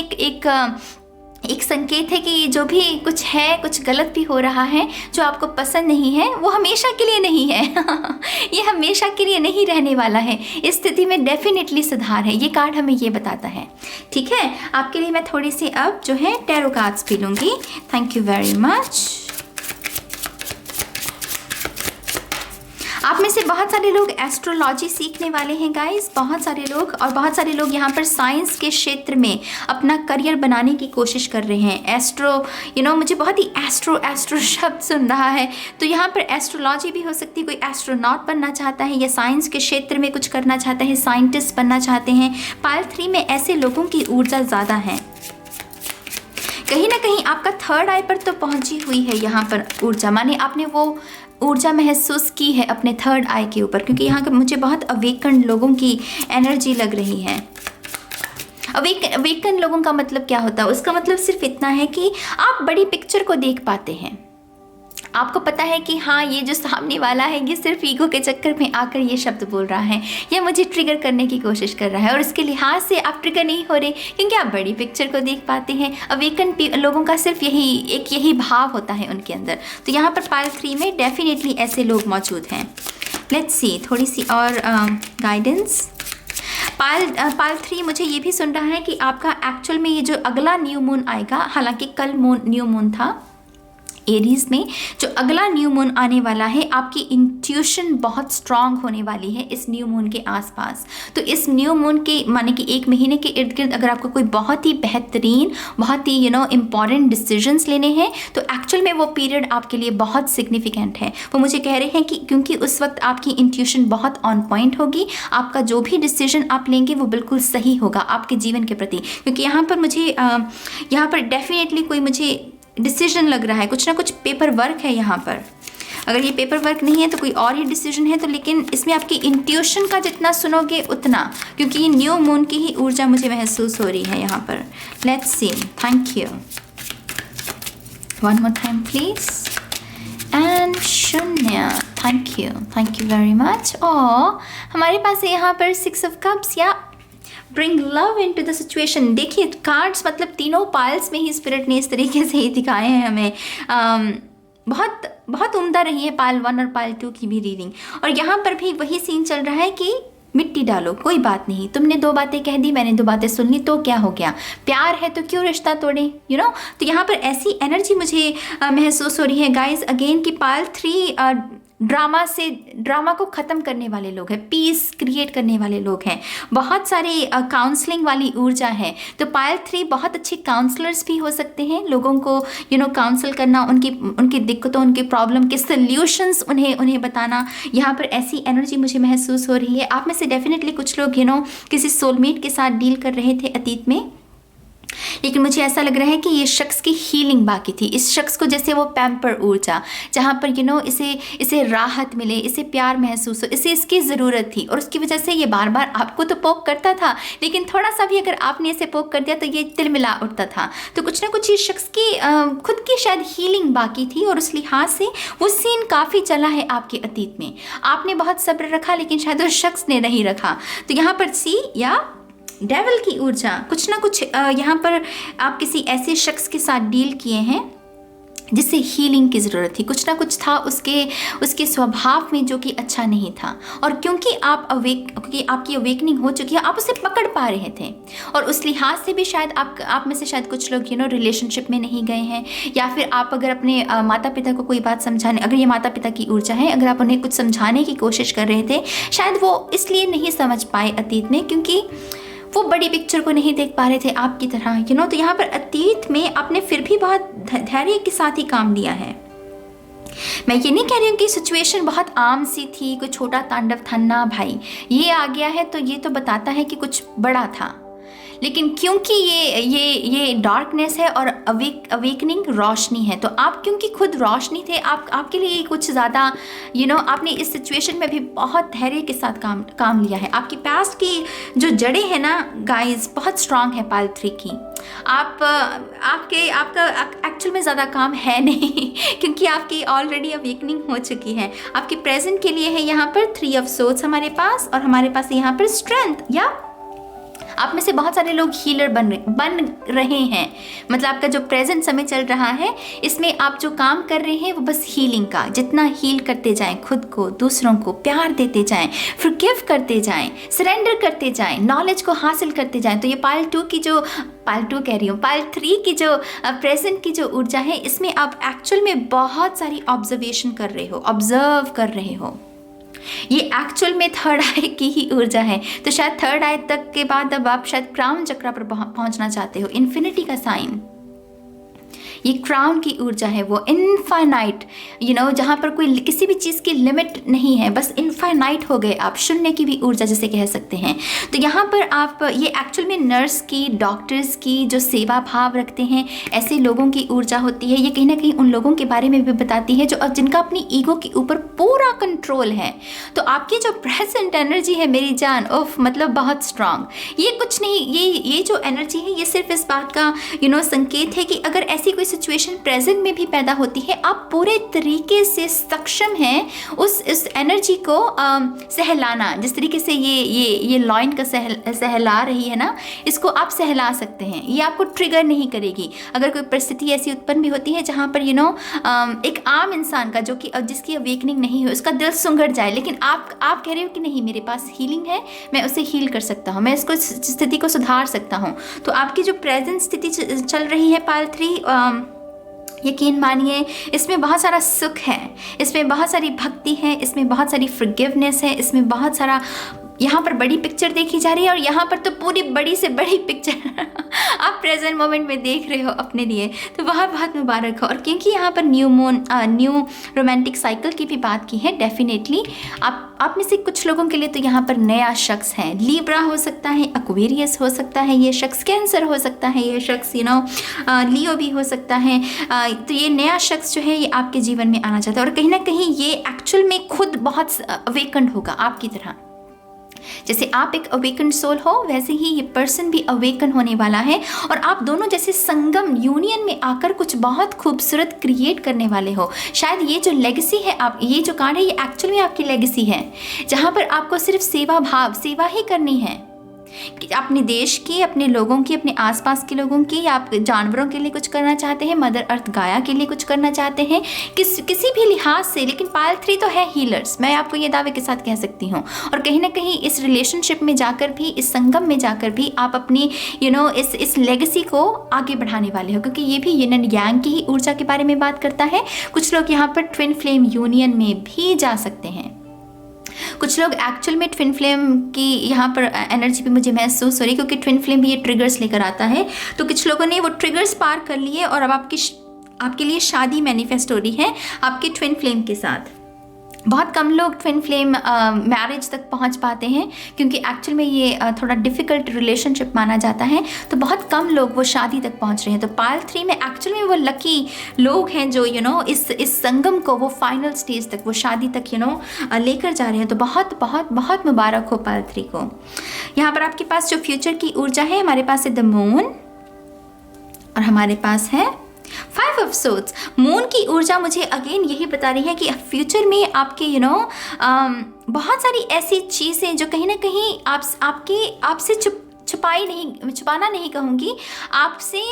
एक संकेत है कि जो भी कुछ है, कुछ गलत भी हो रहा है, जो आपको पसंद नहीं है, वो हमेशा के लिए नहीं है ये हमेशा के लिए नहीं रहने वाला है। इस स्थिति में डेफिनेटली सुधार है, ये कार्ड हमें ये बताता है, ठीक है। आपके लिए मैं थोड़ी सी अब जो है टैरो कार्ड्स भी लूँगी। Thank you very much. आप में से बहुत सारे लोग एस्ट्रोलॉजी सीखने वाले हैं गाइस, बहुत सारे लोग, और बहुत सारे लोग यहाँ पर साइंस के क्षेत्र में अपना करियर बनाने की कोशिश कर रहे हैं। एस्ट्रो मुझे बहुत ही एस्ट्रो शब्द सुन रहा है, तो यहाँ पर एस्ट्रोलॉजी भी हो सकती है। कोई एस्ट्रोनॉट बनना चाहता है या साइंस के क्षेत्र में कुछ करना चाहता है, साइंटिस्ट बनना चाहते हैं। पाइल 3 में ऐसे लोगों की ऊर्जा ज़्यादा है। कहीं ना कहीं आपका थर्ड आई पर तो पहुंची हुई है यहाँ पर ऊर्जा, माने आपने वो ऊर्जा महसूस की है अपने थर्ड आई के ऊपर, क्योंकि यहाँ पर मुझे बहुत अवेकन लोगों की एनर्जी लग रही है। अवेकन लोगों का मतलब क्या होता है? उसका मतलब सिर्फ इतना है कि आप बड़ी पिक्चर को देख पाते हैं। आपको पता है कि हाँ, ये जो सामने वाला है ये सिर्फ ईगो के चक्कर में आकर ये शब्द बोल रहा है या मुझे ट्रिगर करने की कोशिश कर रहा है, और इसके लिहाज से आप ट्रिगर नहीं हो रहे क्योंकि आप बड़ी पिक्चर को देख पाते हैं। अवेकन लोगों का सिर्फ यही भाव होता है उनके अंदर। तो यहाँ पर पाइल 3 में डेफिनेटली ऐसे लोग मौजूद हैं। लेट्स सी थोड़ी सी और गाइडेंस। पाइल 3 मुझे ये भी सुन रहा है कि आपका एक्चुअल में ये जो अगला न्यू मून आएगा, हालांकि कल न्यू मून था एरीज में, जो अगला न्यू मून आने वाला है, आपकी इंट्यूशन बहुत स्ट्रांग होने वाली है इस न्यू मून के आसपास। तो इस न्यू मून के माने कि 1 महीने के इर्द गिर्द अगर आपको कोई बहुत ही बेहतरीन, बहुत ही इम्पॉर्टेंट डिसीजंस लेने हैं, तो एक्चुअल में वो पीरियड आपके लिए बहुत सिग्निफिकेंट है। वो मुझे कह रहे हैं कि क्योंकि उस वक्त आपकी इंट्यूशन बहुत ऑन पॉइंट होगी, आपका जो भी डिसीजन आप लेंगे वो बिल्कुल सही होगा आपके जीवन के प्रति। क्योंकि यहाँ पर मुझे यहाँ पर डेफिनेटली कोई मुझे डिसीजन लग रहा है, कुछ ना कुछ पेपर वर्क है यहाँ पर। अगर ये पेपर वर्क नहीं है तो कोई और ही डिसीजन है, तो लेकिन इसमें आपकी इंट्यूशन का जितना सुनोगे उतना, क्योंकि ये न्यू मून की ही ऊर्जा मुझे महसूस हो रही है यहाँ पर। Let's see. Thank you. One more time please. And शून्य। Thank you very much. और हमारे पास है यहाँ पर 6 ऑफ कप्स या bring love into the situation. देखिए कार्ड्स मतलब तीनों पाइल्स में ही स्पिरिट ने इस तरीके से ही दिखाए हैं हमें। बहुत उम्दा रही है पाइल 1 और पाइल 2 की भी रीडिंग। और यहाँ पर भी वही सीन चल रहा है कि मिट्टी डालो, कोई बात नहीं, तुमने 2 बातें कह दी, मैंने 2 बातें सुन ली, तो क्या हो गया? प्यार है तो क्यों रिश्ता तोड़े, तो यहाँ पर ऐसी एनर्जी मुझे महसूस हो रही है गाइज अगेन कि पाइल 3 ड्रामा को ख़त्म करने वाले लोग हैं, पीस क्रिएट करने वाले लोग हैं। बहुत सारे काउंसलिंग वाली ऊर्जा है। तो पाइल 3 बहुत अच्छे काउंसलर्स भी हो सकते हैं, लोगों को काउंसल करना, उनकी दिक्कतों, उनके प्रॉब्लम के सल्यूशंस उन्हें बताना। यहाँ पर ऐसी एनर्जी मुझे महसूस हो रही है। आप में से डेफिनेटली कुछ लोग किसी सोलमेट के साथ डील कर रहे थे अतीत में, लेकिन मुझे ऐसा लग रहा है कि ये शख्स की हीलिंग बाकी थी। इस शख्स को जैसे वो पैम्पर ऊर्जा, जहाँ पर इसे राहत मिले, इसे प्यार महसूस हो, इसे इसकी ज़रूरत थी, और उसकी वजह से ये बार बार आपको तो पोक करता था, लेकिन थोड़ा सा भी अगर आपने इसे पोक कर दिया तो ये तिलमिला उठता था। तो कुछ ना कुछ इस शख्स की खुद की शायद हीलिंग बाकी थी, और उस लिहाज से वो सीन काफ़ी चला है आपके अतीत में। आपने बहुत सब्र रखा, लेकिन शायद उस शख्स ने नहीं रखा। तो यहाँ पर सी या डेविल की ऊर्जा, कुछ ना कुछ यहाँ पर आप किसी ऐसे शख्स के साथ डील किए हैं जिससे हीलिंग की ज़रूरत थी। कुछ ना कुछ था उसके स्वभाव में जो कि अच्छा नहीं था, और क्योंकि आपकी अवेकनिंग हो चुकी है, आप उसे पकड़ पा रहे थे। और उस लिहाज से भी शायद आप में से शायद कुछ लोग रिलेशनशिप में नहीं गए हैं, या फिर आप अगर अपने माता पिता को कोई बात समझाने, अगर ये माता पिता की ऊर्जा है, अगर आप उन्हें कुछ समझाने की कोशिश कर रहे थे, शायद वो इसलिए नहीं समझ पाए अतीत में क्योंकि वो बड़ी पिक्चर को नहीं देख पा रहे थे आपकी तरह। तो यहाँ पर अतीत में आपने फिर भी बहुत धैर्य के साथ ही काम लिया है। मैं ये नहीं कह रही हूँ कि सिचुएशन बहुत आम सी थी, कोई छोटा तांडव था ना भाई, ये आ गया है तो ये तो बताता है कि कुछ बड़ा था। लेकिन क्योंकि ये डार्कनेस है और अवेकनिंग रोशनी है, तो आप क्योंकि खुद रोशनी थे, आपके लिए कुछ ज़्यादा आपने इस सिचुएशन में भी बहुत धैर्य के साथ काम लिया है। आपकी पास्ट की जो जड़ें हैं ना गाइस, बहुत स्ट्रांग है पाइल 3 की। आपका एक्चुअल में ज़्यादा काम है नहीं क्योंकि आपकी ऑलरेडी अवेकनिंग हो चुकी है। आपके प्रेजेंट के लिए है यहाँ पर 3 ऑफ सोर्ड्स हमारे पास, और हमारे पास यहाँ पर स्ट्रेंथ। या आप में से बहुत सारे लोग हीलर बन रहे हैं, मतलब आपका जो प्रेजेंट समय चल रहा है इसमें आप जो काम कर रहे हैं वो बस हीलिंग का, जितना हील करते जाएं खुद को, दूसरों को प्यार देते जाएं, फॉरगिव करते जाएं, सरेंडर करते जाएं, नॉलेज को हासिल करते जाएं। तो ये पाइल 3 की जो प्रेजेंट की जो ऊर्जा है, इसमें आप एक्चुअल में बहुत सारी ऑब्जर्वेशन कर रहे हो, ऑब्जर्व कर रहे हो। ये एक्चुअल में थर्ड आई की ही ऊर्जा है। तो शायद थर्ड आई तक के बाद अब आप शायद क्राउन चक्र पर पहुंचना चाहते हो, इन्फिनिटी का साइन। ये क्राउन की ऊर्जा है, वो इनफाइनाइट, जहाँ पर कोई किसी भी चीज़ की लिमिट नहीं है, बस इनफाइनाइट हो गए आप, शून्य की भी ऊर्जा जिसे कह सकते हैं। तो यहाँ पर आप ये एक्चुअल में नर्स की, डॉक्टर्स की जो सेवा भाव रखते हैं, ऐसे लोगों की ऊर्जा होती है। ये कहीं ना कहीं उन लोगों के बारे में भी बताती है जो जिनका अपनी ईगो के ऊपर पूरा कंट्रोल है। तो आपकी जो प्रेजेंट एनर्जी है मेरी जान, ओफ, मतलब बहुत स्ट्रांग। ये कुछ नहीं, ये जो एनर्जी है ये सिर्फ इस बात का संकेत है कि अगर ऐसी कोई सिचुएशन प्रेजेंट में भी पैदा होती है, आप पूरे तरीके से सक्षम हैं उस एनर्जी को सहलाना। जिस तरीके से ये लॉइन का सहला रही है ना, इसको आप सहला सकते हैं। ये आपको ट्रिगर नहीं करेगी। अगर कोई परिस्थिति ऐसी उत्पन्न भी होती है जहाँ पर एक आम इंसान का जो कि जिसकी अवेकनिंग नहीं हो, उसका दिल सुंगड़ जाए, लेकिन आप कह रहे हो कि नहीं, मेरे पास हीलिंग है, मैं उसे हील कर सकता हूँ, मैं इसको स्थिति को सुधार सकता हूँ। तो आपकी जो प्रेजेंट स्थिति चल रही है पायल 3, यकीन मानिए इसमें बहुत सारा सुख है, इसमें बहुत सारी भक्ति है, इसमें बहुत सारी फॉरगिवनेस है, इसमें बहुत सारा यहाँ पर बड़ी पिक्चर देखी जा रही है। और यहाँ पर तो पूरी बड़ी से बड़ी पिक्चर आप प्रेजेंट मोमेंट में देख रहे हो अपने लिए, तो बहुत बहुत मुबारक हो। और क्योंकि यहाँ पर न्यू रोमांटिक साइकिल की भी बात की है, डेफिनेटली आप में से कुछ लोगों के लिए तो यहाँ पर नया शख्स है। लीब्रा हो सकता है, एक्वेरियस हो सकता है ये शख्स, कैंसर हो सकता है ये शख्स, लियो भी हो सकता है। तो ये नया शख्स जो है ये आपके जीवन में आना चाहता है, और कहीं ना कहीं ये एक्चुअल में खुद बहुत अवेकन्ड होगा आपकी तरह। जैसे आप एक अवेकन सोल हो, वैसे ही ये पर्सन भी अवेकन होने वाला है, और आप दोनों जैसे संगम यूनियन में आकर कुछ बहुत खूबसूरत क्रिएट करने वाले हो। शायद ये जो लेगेसी है, आप ये जो कार्ड है, ये एक्चुअल में आपकी लेगेसी है, जहाँ पर आपको सिर्फ सेवा ही करनी है, कि अपने देश की, अपने लोगों की, अपने आसपास के लोगों की, या आप जानवरों के लिए कुछ करना चाहते हैं, मदर अर्थ गाया के लिए कुछ करना चाहते हैं, किसी भी लिहाज से। लेकिन पायल 3 तो है हीलर्स, मैं आपको ये दावे के साथ कह सकती हूँ। और कहीं ना कहीं इस रिलेशनशिप में जाकर भी, इस संगम में जाकर भी आप अपनी इस लेगेसी को आगे बढ़ाने वाले हो, क्योंकि ये भी यिन एंड यांग की ही ऊर्जा के बारे में बात करता है। कुछ लोग यहाँ पर ट्विन फ्लेम यूनियन में भी जा सकते हैं। कुछ लोग एक्चुअल में ट्विन फ्लेम की यहाँ पर एनर्जी भी मुझे महसूस हो रही है, क्योंकि ट्विन फ्लेम भी ये ट्रिगर्स लेकर आता है। तो कुछ लोगों ने वो ट्रिगर्स पार कर लिए, और अब आपके लिए शादी मैनिफेस्ट हो रही है आपके ट्विन फ्लेम के साथ। बहुत कम लोग ट्विन फ्लेम मैरिज तक पहुंच पाते हैं, क्योंकि एक्चुअल में ये थोड़ा डिफ़िकल्ट रिलेशनशिप माना जाता है। तो बहुत कम लोग वो शादी तक पहुंच रहे हैं। तो पायल 3 में एक्चुअल में वो लकी लोग हैं जो इस संगम को वो फाइनल स्टेज तक, वो शादी तक लेकर जा रहे हैं। तो बहुत बहुत बहुत मुबारक हो पायल 3 को। यहाँ पर आपके पास जो फ्यूचर की ऊर्जा है, हमारे पास है द मून, और हमारे पास है 5 ऑफ सोर्ड्स। मून की ऊर्जा मुझे अगेन यही बता रही है कि फ्यूचर में आपके बहुत सारी ऐसी चीज़ें जो कहीं ना कहीं आपसे छुपाना नहीं कहूँगी, आपसे,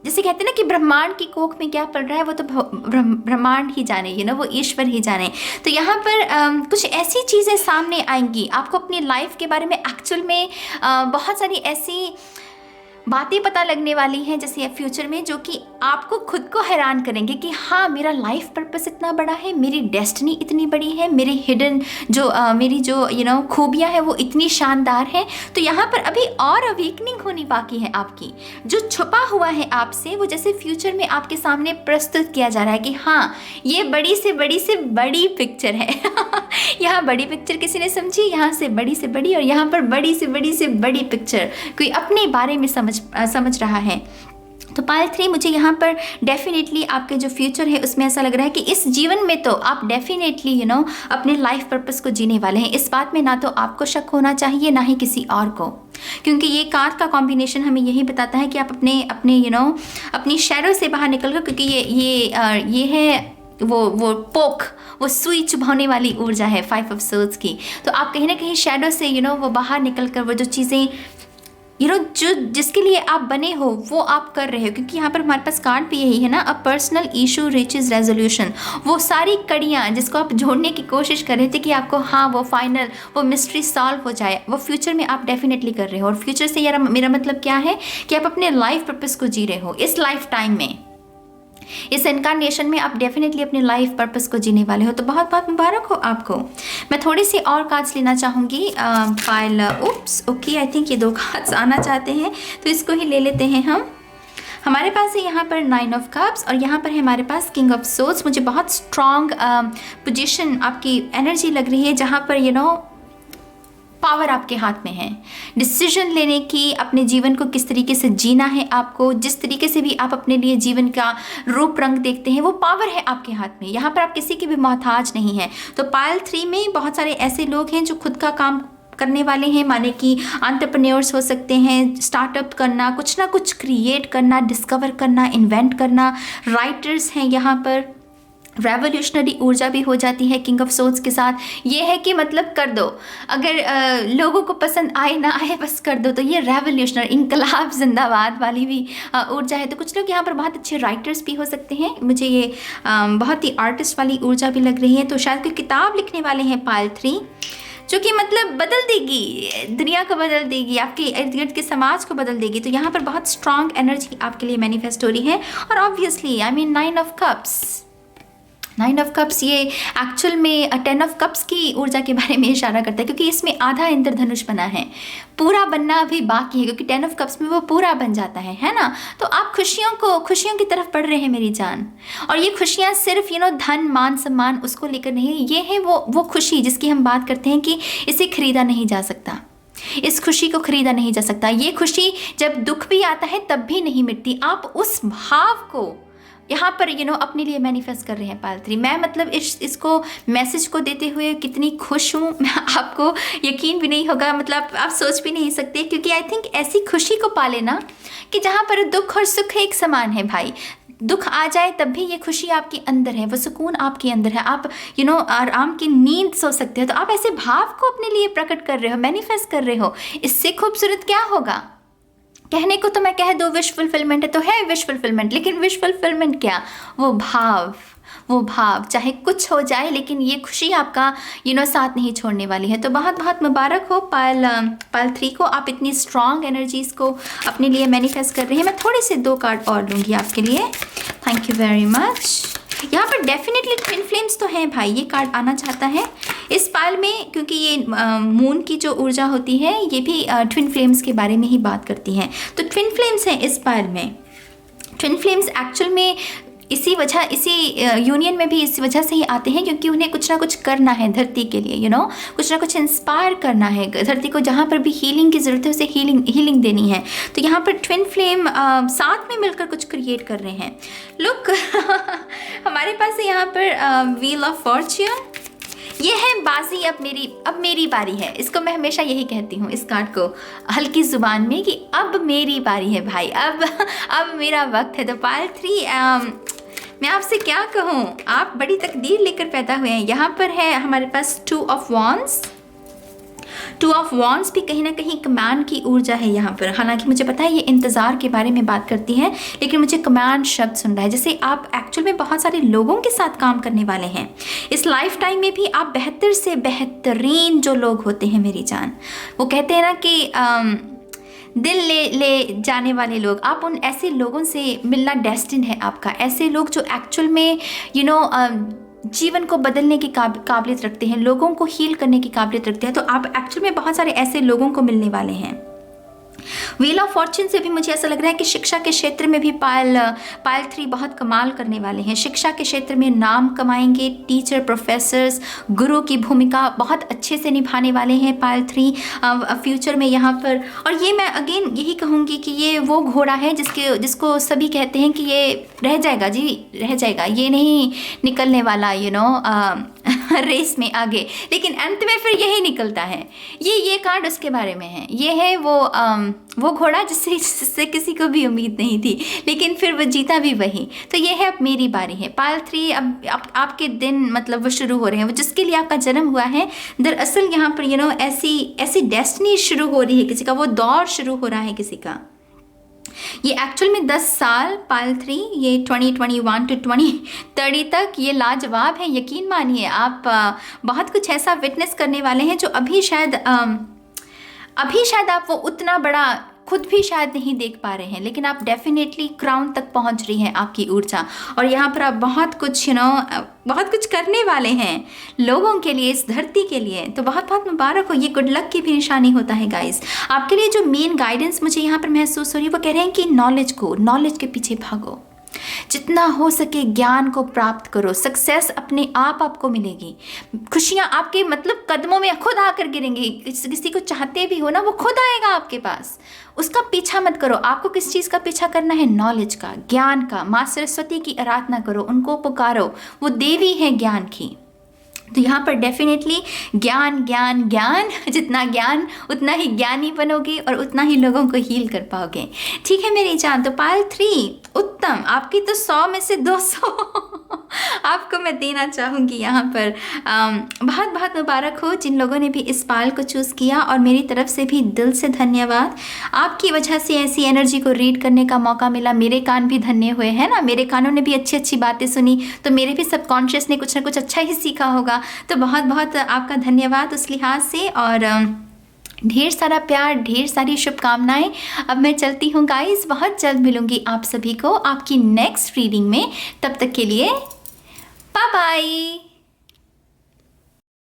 जैसे कहते हैं ना कि ब्रह्मांड की कोख में क्या पड़ रहा है वो तो ब्रह्मांड ही जाने, वो ईश्वर ही जाने। तो यहाँ पर कुछ ऐसी चीज़ें सामने आएंगी, आपको अपनी लाइफ के बारे में एक्चुअल में बहुत सारी ऐसी बातें पता लगने वाली हैं जैसे फ्यूचर में, जो कि आपको खुद को हैरान करेंगे कि हाँ, मेरा लाइफ पर्पस इतना बड़ा है, मेरी डेस्टिनी इतनी बड़ी है, मेरी हिडन मेरी जो खूबियाँ हैं वो इतनी शानदार हैं। तो यहाँ पर अभी और अवेकनिंग होनी बाकी है आपकी। जो छुपा हुआ है आपसे वो जैसे फ्यूचर में आपके सामने प्रस्तुत किया जा रहा है कि हाँ, ये बड़ी से बड़ी पिक्चर है। यहाँ बड़ी पिक्चर किसी ने समझी, यहाँ से बड़ी, और यहाँ पर बड़ी से बड़ी पिक्चर कोई अपने बारे में समझ रहा है। तो पायल 3 मुझे यहाँ पर डेफिनेटली आपके जो फ्यूचर है उसमें ऐसा लग रहा है कि इस जीवन में तो आप डेफिनेटली अपने लाइफ पर्पस को जीने वाले हैं। इस बात में ना तो आपको शक होना चाहिए, ना ही किसी और को, क्योंकि ये कार्ड का कॉम्बिनेशन हमें यही बताता है कि आप अपने अपनी शैडो से बाहर निकल कर, क्योंकि ये है वो पोक, वो सुई चुभाने वाली ऊर्जा है 5 ऑफ सोर्ड्स की। तो आप कहीं ना कहीं शैडो से वो बाहर निकल कर वो जो चीज़ें जो जिसके लिए आप बने हो वो आप कर रहे हो। क्योंकि यहाँ पर हमारे पास कार्ड भी यही है ना, a personal issue reaches resolution. वो सारी कड़ियाँ जिसको आप जोड़ने की कोशिश कर रहे थे कि आपको वो फाइनल वो मिस्ट्री सॉल्व हो जाए, वो फ्यूचर में आप डेफिनेटली कर रहे हो। और फ्यूचर से यार मेरा मतलब क्या है कि आप अपने लाइफ पर्पस को जी रहे हो इस लाइफ टाइम में। इस इनकारनेशन में आप डेफिनेटली अपने लाइफ पर्पस को जीने वाले हो, तो बहुत बहुत मुबारक हो आपको। मैं थोड़ी सी और कार्ड्स लेना चाहूँगी पायल। उप्स, ओके, आई थिंक ये 2 कार्ड्स आना चाहते हैं, तो इसको ही ले लेते हैं हम। हमारे पास है यहाँ पर 9 ऑफ कप्स और यहाँ पर है हमारे पास किंग ऑफ सोल्स। मुझे बहुत स्ट्रॉन्ग पोजीशन आपकी एनर्जी लग रही है, जहाँ पर पावर आपके हाथ में है डिसीजन लेने की, अपने जीवन को किस तरीके से जीना है आपको, जिस तरीके से भी आप अपने लिए जीवन का रूप रंग देखते हैं, वो पावर है आपके हाथ में। यहाँ पर आप किसी की भी मोहताज नहीं है। तो पायल 3 में बहुत सारे ऐसे लोग हैं जो खुद का काम करने वाले हैं, माने कि एंटरप्रेन्योर्स हो सकते हैं, स्टार्टअप करना, कुछ ना कुछ क्रिएट करना, डिस्कवर करना, इन्वेंट करना। राइटर्स हैं यहाँ पर, रेवोल्यूशनरी ऊर्जा भी हो जाती है किंग ऑफ सोल्स के साथ। ये है कि मतलब कर दो, अगर लोगों को पसंद आए ना आए बस कर दो, तो ये रेवोल्यूशनरी इंकलाब जिंदाबाद वाली भी ऊर्जा है। तो कुछ लोग यहाँ पर बहुत अच्छे राइटर्स भी हो सकते हैं। मुझे ये बहुत ही आर्टिस्ट वाली ऊर्जा भी लग रही है। तो शायद कोई किताब लिखने वाले हैं पायल 3, जो कि मतलब बदल देगी दुनिया को, बदल देगी आपके इर्द गिर्द के समाज को, बदल देगी। तो यहाँ पर बहुत स्ट्रॉन्ग एनर्जी आपके लिए मैनिफेस्ट हो रही है। और obviously I mean 9 of cups ये एक्चुअल में 10 ऑफ कप्स की ऊर्जा के बारे में इशारा करता है, क्योंकि इसमें आधा इंद्रधनुष बना है, पूरा बनना अभी बाकी है, क्योंकि 10 ऑफ कप्स में वो पूरा बन जाता है ना। तो आप खुशियों की तरफ बढ़ रहे हैं मेरी जान। और ये खुशियाँ सिर्फ धन मान सम्मान उसको लेकर नहीं, ये है वो खुशी जिसकी हम बात करते हैं कि इसे खरीदा नहीं जा सकता, इस खुशी को खरीदा नहीं जा सकता। ये खुशी जब दुख भी आता है तब भी नहीं मिटती। आप उस भाव को यहाँ पर अपने लिए मैनिफेस्ट कर रहे हैं पायल 3। मैं मतलब इसको मैसेज को देते हुए कितनी खुश हूँ, आपको यकीन भी नहीं होगा, मतलब आप सोच भी नहीं सकते। क्योंकि आई थिंक ऐसी खुशी को पाले ना कि जहाँ पर दुख और सुख एक समान है भाई। दुख आ जाए तब भी ये खुशी आपके अंदर है, वो सुकून आपके अंदर है। आप आराम की नींद सो सकते हो। तो आप ऐसे भाव को अपने लिए प्रकट कर रहे हो, मैनिफेस्ट कर रहे हो। इससे खूबसूरत क्या होगा? कहने को तो मैं कह दो विश फुलफिलमेंट है, तो है विश फुलफिलमेंट, लेकिन विश फुलफिलमेंट क्या? वो भाव चाहे कुछ हो जाए, लेकिन ये खुशी आपका साथ नहीं छोड़ने वाली है। तो बहुत बहुत मुबारक हो पायल 3 को। आप इतनी स्ट्रॉन्ग एनर्जीज को अपने लिए मैनिफेस्ट कर रहे हैं। मैं थोड़े से 2 कार्ड और लूँगी आपके लिए। Thank you very much. यहाँ पर डेफिनेटली ट्विन फ्लेम्स तो हैं भाई, ये कार्ड आना चाहता है इस पायल में, क्योंकि ये मून की जो ऊर्जा होती है ये भी ट्विन फ्लेम्स के बारे में ही बात करती हैं। तो ट्विन फ्लेम्स हैं इस पायल में। ट्विन फ्लेम्स एक्चुअल में इसी यूनियन में भी इसी वजह से ही आते हैं, क्योंकि उन्हें कुछ ना कुछ करना है धरती के लिए, कुछ ना कुछ इंस्पायर करना है धरती को। जहाँ पर भी हीलिंग की ज़रूरत है उसे हीलिंग देनी है। तो यहाँ पर ट्विन फ्लेम साथ में मिलकर कुछ क्रिएट कर रहे हैं। लुक हमारे पास है यहाँ पर व्हील ऑफ फॉर्च्यून। ये है बाजी, अब मेरी बारी है। इसको मैं हमेशा यही कहती हूँ, इस कार्ड को हल्की ज़ुबान में, कि अब मेरी बारी है भाई, अब मेरा वक्त है। तो पायल 3 मैं आपसे क्या कहूँ, आप बड़ी तकदीर लेकर पैदा हुए हैं। यहाँ पर है हमारे पास 2 ऑफ वॉन्ड्स भी कहीं ना कहीं कमांड की ऊर्जा है यहाँ पर। हालांकि मुझे पता है ये इंतज़ार के बारे में बात करती है, लेकिन मुझे कमांड शब्द सुन रहा है, जैसे आप एक्चुअल में बहुत सारे लोगों के साथ काम करने वाले हैं इस लाइफ टाइम में भी। आप बेहतर से बेहतरीन जो लोग होते हैं मेरी जान, वो कहते हैं ना कि दिल ले जाने वाले लोग, आप उन ऐसे लोगों से मिलना डेस्टिन है आपका। ऐसे लोग जो एक्चुअल में जीवन को बदलने की काबिलियत रखते हैं, लोगों को हील करने की काबिलियत रखते हैं। तो आप एक्चुअल में बहुत सारे ऐसे लोगों को मिलने वाले हैं। व्हील ऑफ फॉर्च्यून से भी मुझे ऐसा लग रहा है कि शिक्षा के क्षेत्र में भी पायल 3 बहुत कमाल करने वाले हैं। शिक्षा के क्षेत्र में नाम कमाएंगे, टीचर, प्रोफेसर्स, गुरु की भूमिका बहुत अच्छे से निभाने वाले हैं पायल 3 फ्यूचर में यहाँ पर। और ये मैं अगेन यही कहूँगी कि ये वो घोड़ा है जिसको सभी कहते हैं कि ये रह जाएगा जी, रह जाएगा, ये नहीं निकलने वाला रेस में आगे, लेकिन अंत में फिर यही निकलता है। ये कार्ड उसके बारे में है। ये है वो घोड़ा जिससे किसी को भी उम्मीद नहीं थी, लेकिन फिर वो जीता भी वही। तो ये है अब मेरी बारी है। पायल 3 अब आपके दिन मतलब वो शुरू हो रहे हैं, वो जिसके लिए आपका जन्म हुआ है। दरअसल यहाँ पर ऐसी डेस्टिनी शुरू हो रही है किसी का, वो दौर शुरू हो रहा है किसी का। ये एक्चुअल में 10 साल पायल 3, ये 2021 to 2030 तक ये लाजवाब है। यकीन मानिए आप बहुत कुछ ऐसा विटनेस करने वाले हैं जो अभी शायद आप वो उतना बड़ा खुद भी शायद नहीं देख पा रहे हैं, लेकिन आप डेफिनेटली क्राउन तक पहुंच रही हैं आपकी ऊर्जा। और यहाँ पर आप बहुत कुछ बहुत कुछ करने वाले हैं लोगों के लिए, इस धरती के लिए। तो बहुत बहुत मुबारक हो, ये गुड लक की भी निशानी होता है गाइस। आपके लिए जो मेन गाइडेंस मुझे यहाँ पर महसूस हो रही है वो कह रहे हैं कि नॉलेज के पीछे भागो, जितना हो सके ज्ञान को प्राप्त करो। सक्सेस अपने आप आपको मिलेगी, खुशियाँ आपके मतलब कदमों में खुद आकर गिरेंगी। किसी को चाहते भी हो ना, वो खुद आएगा आपके पास। उसका पीछा मत करो। आपको किस चीज़ का पीछा करना है? नॉलेज का, ज्ञान का। माँ सरस्वती की आराधना करो, उनको पुकारो, वो देवी है ज्ञान की। तो यहाँ पर डेफिनेटली ज्ञान ज्ञान ज्ञान, जितना ज्ञान उतना ही ज्ञानी बनोगे और उतना ही लोगों को हील कर पाओगे। ठीक है मेरी जान। तो पायल 3 उत्तम, आपकी तो 100 में से 200 आपको मैं देना चाहूँगी यहाँ पर। बहुत बहुत मुबारक हो जिन लोगों ने भी इस पाल को चूज़ किया, और मेरी तरफ से भी दिल से धन्यवाद। आपकी वजह से ऐसी एनर्जी को रीड करने का मौका मिला। मेरे कान भी धन्य हुए हैं ना, मेरे कानों ने भी अच्छी अच्छी बातें सुनी, तो मेरे भी सबकॉन्शियस ने कुछ ना कुछ अच्छा ही सीखा होगा। तो बहुत बहुत आपका धन्यवाद उस लिहाज से, और ढेर सारा प्यार, ढेर सारी शुभकामनाएं। अब मैं चलती हूँ गाइस, बहुत जल्द मिलूंगी आप सभी को आपकी नेक्स्ट रीडिंग में। तब तक के लिए बाय बाय।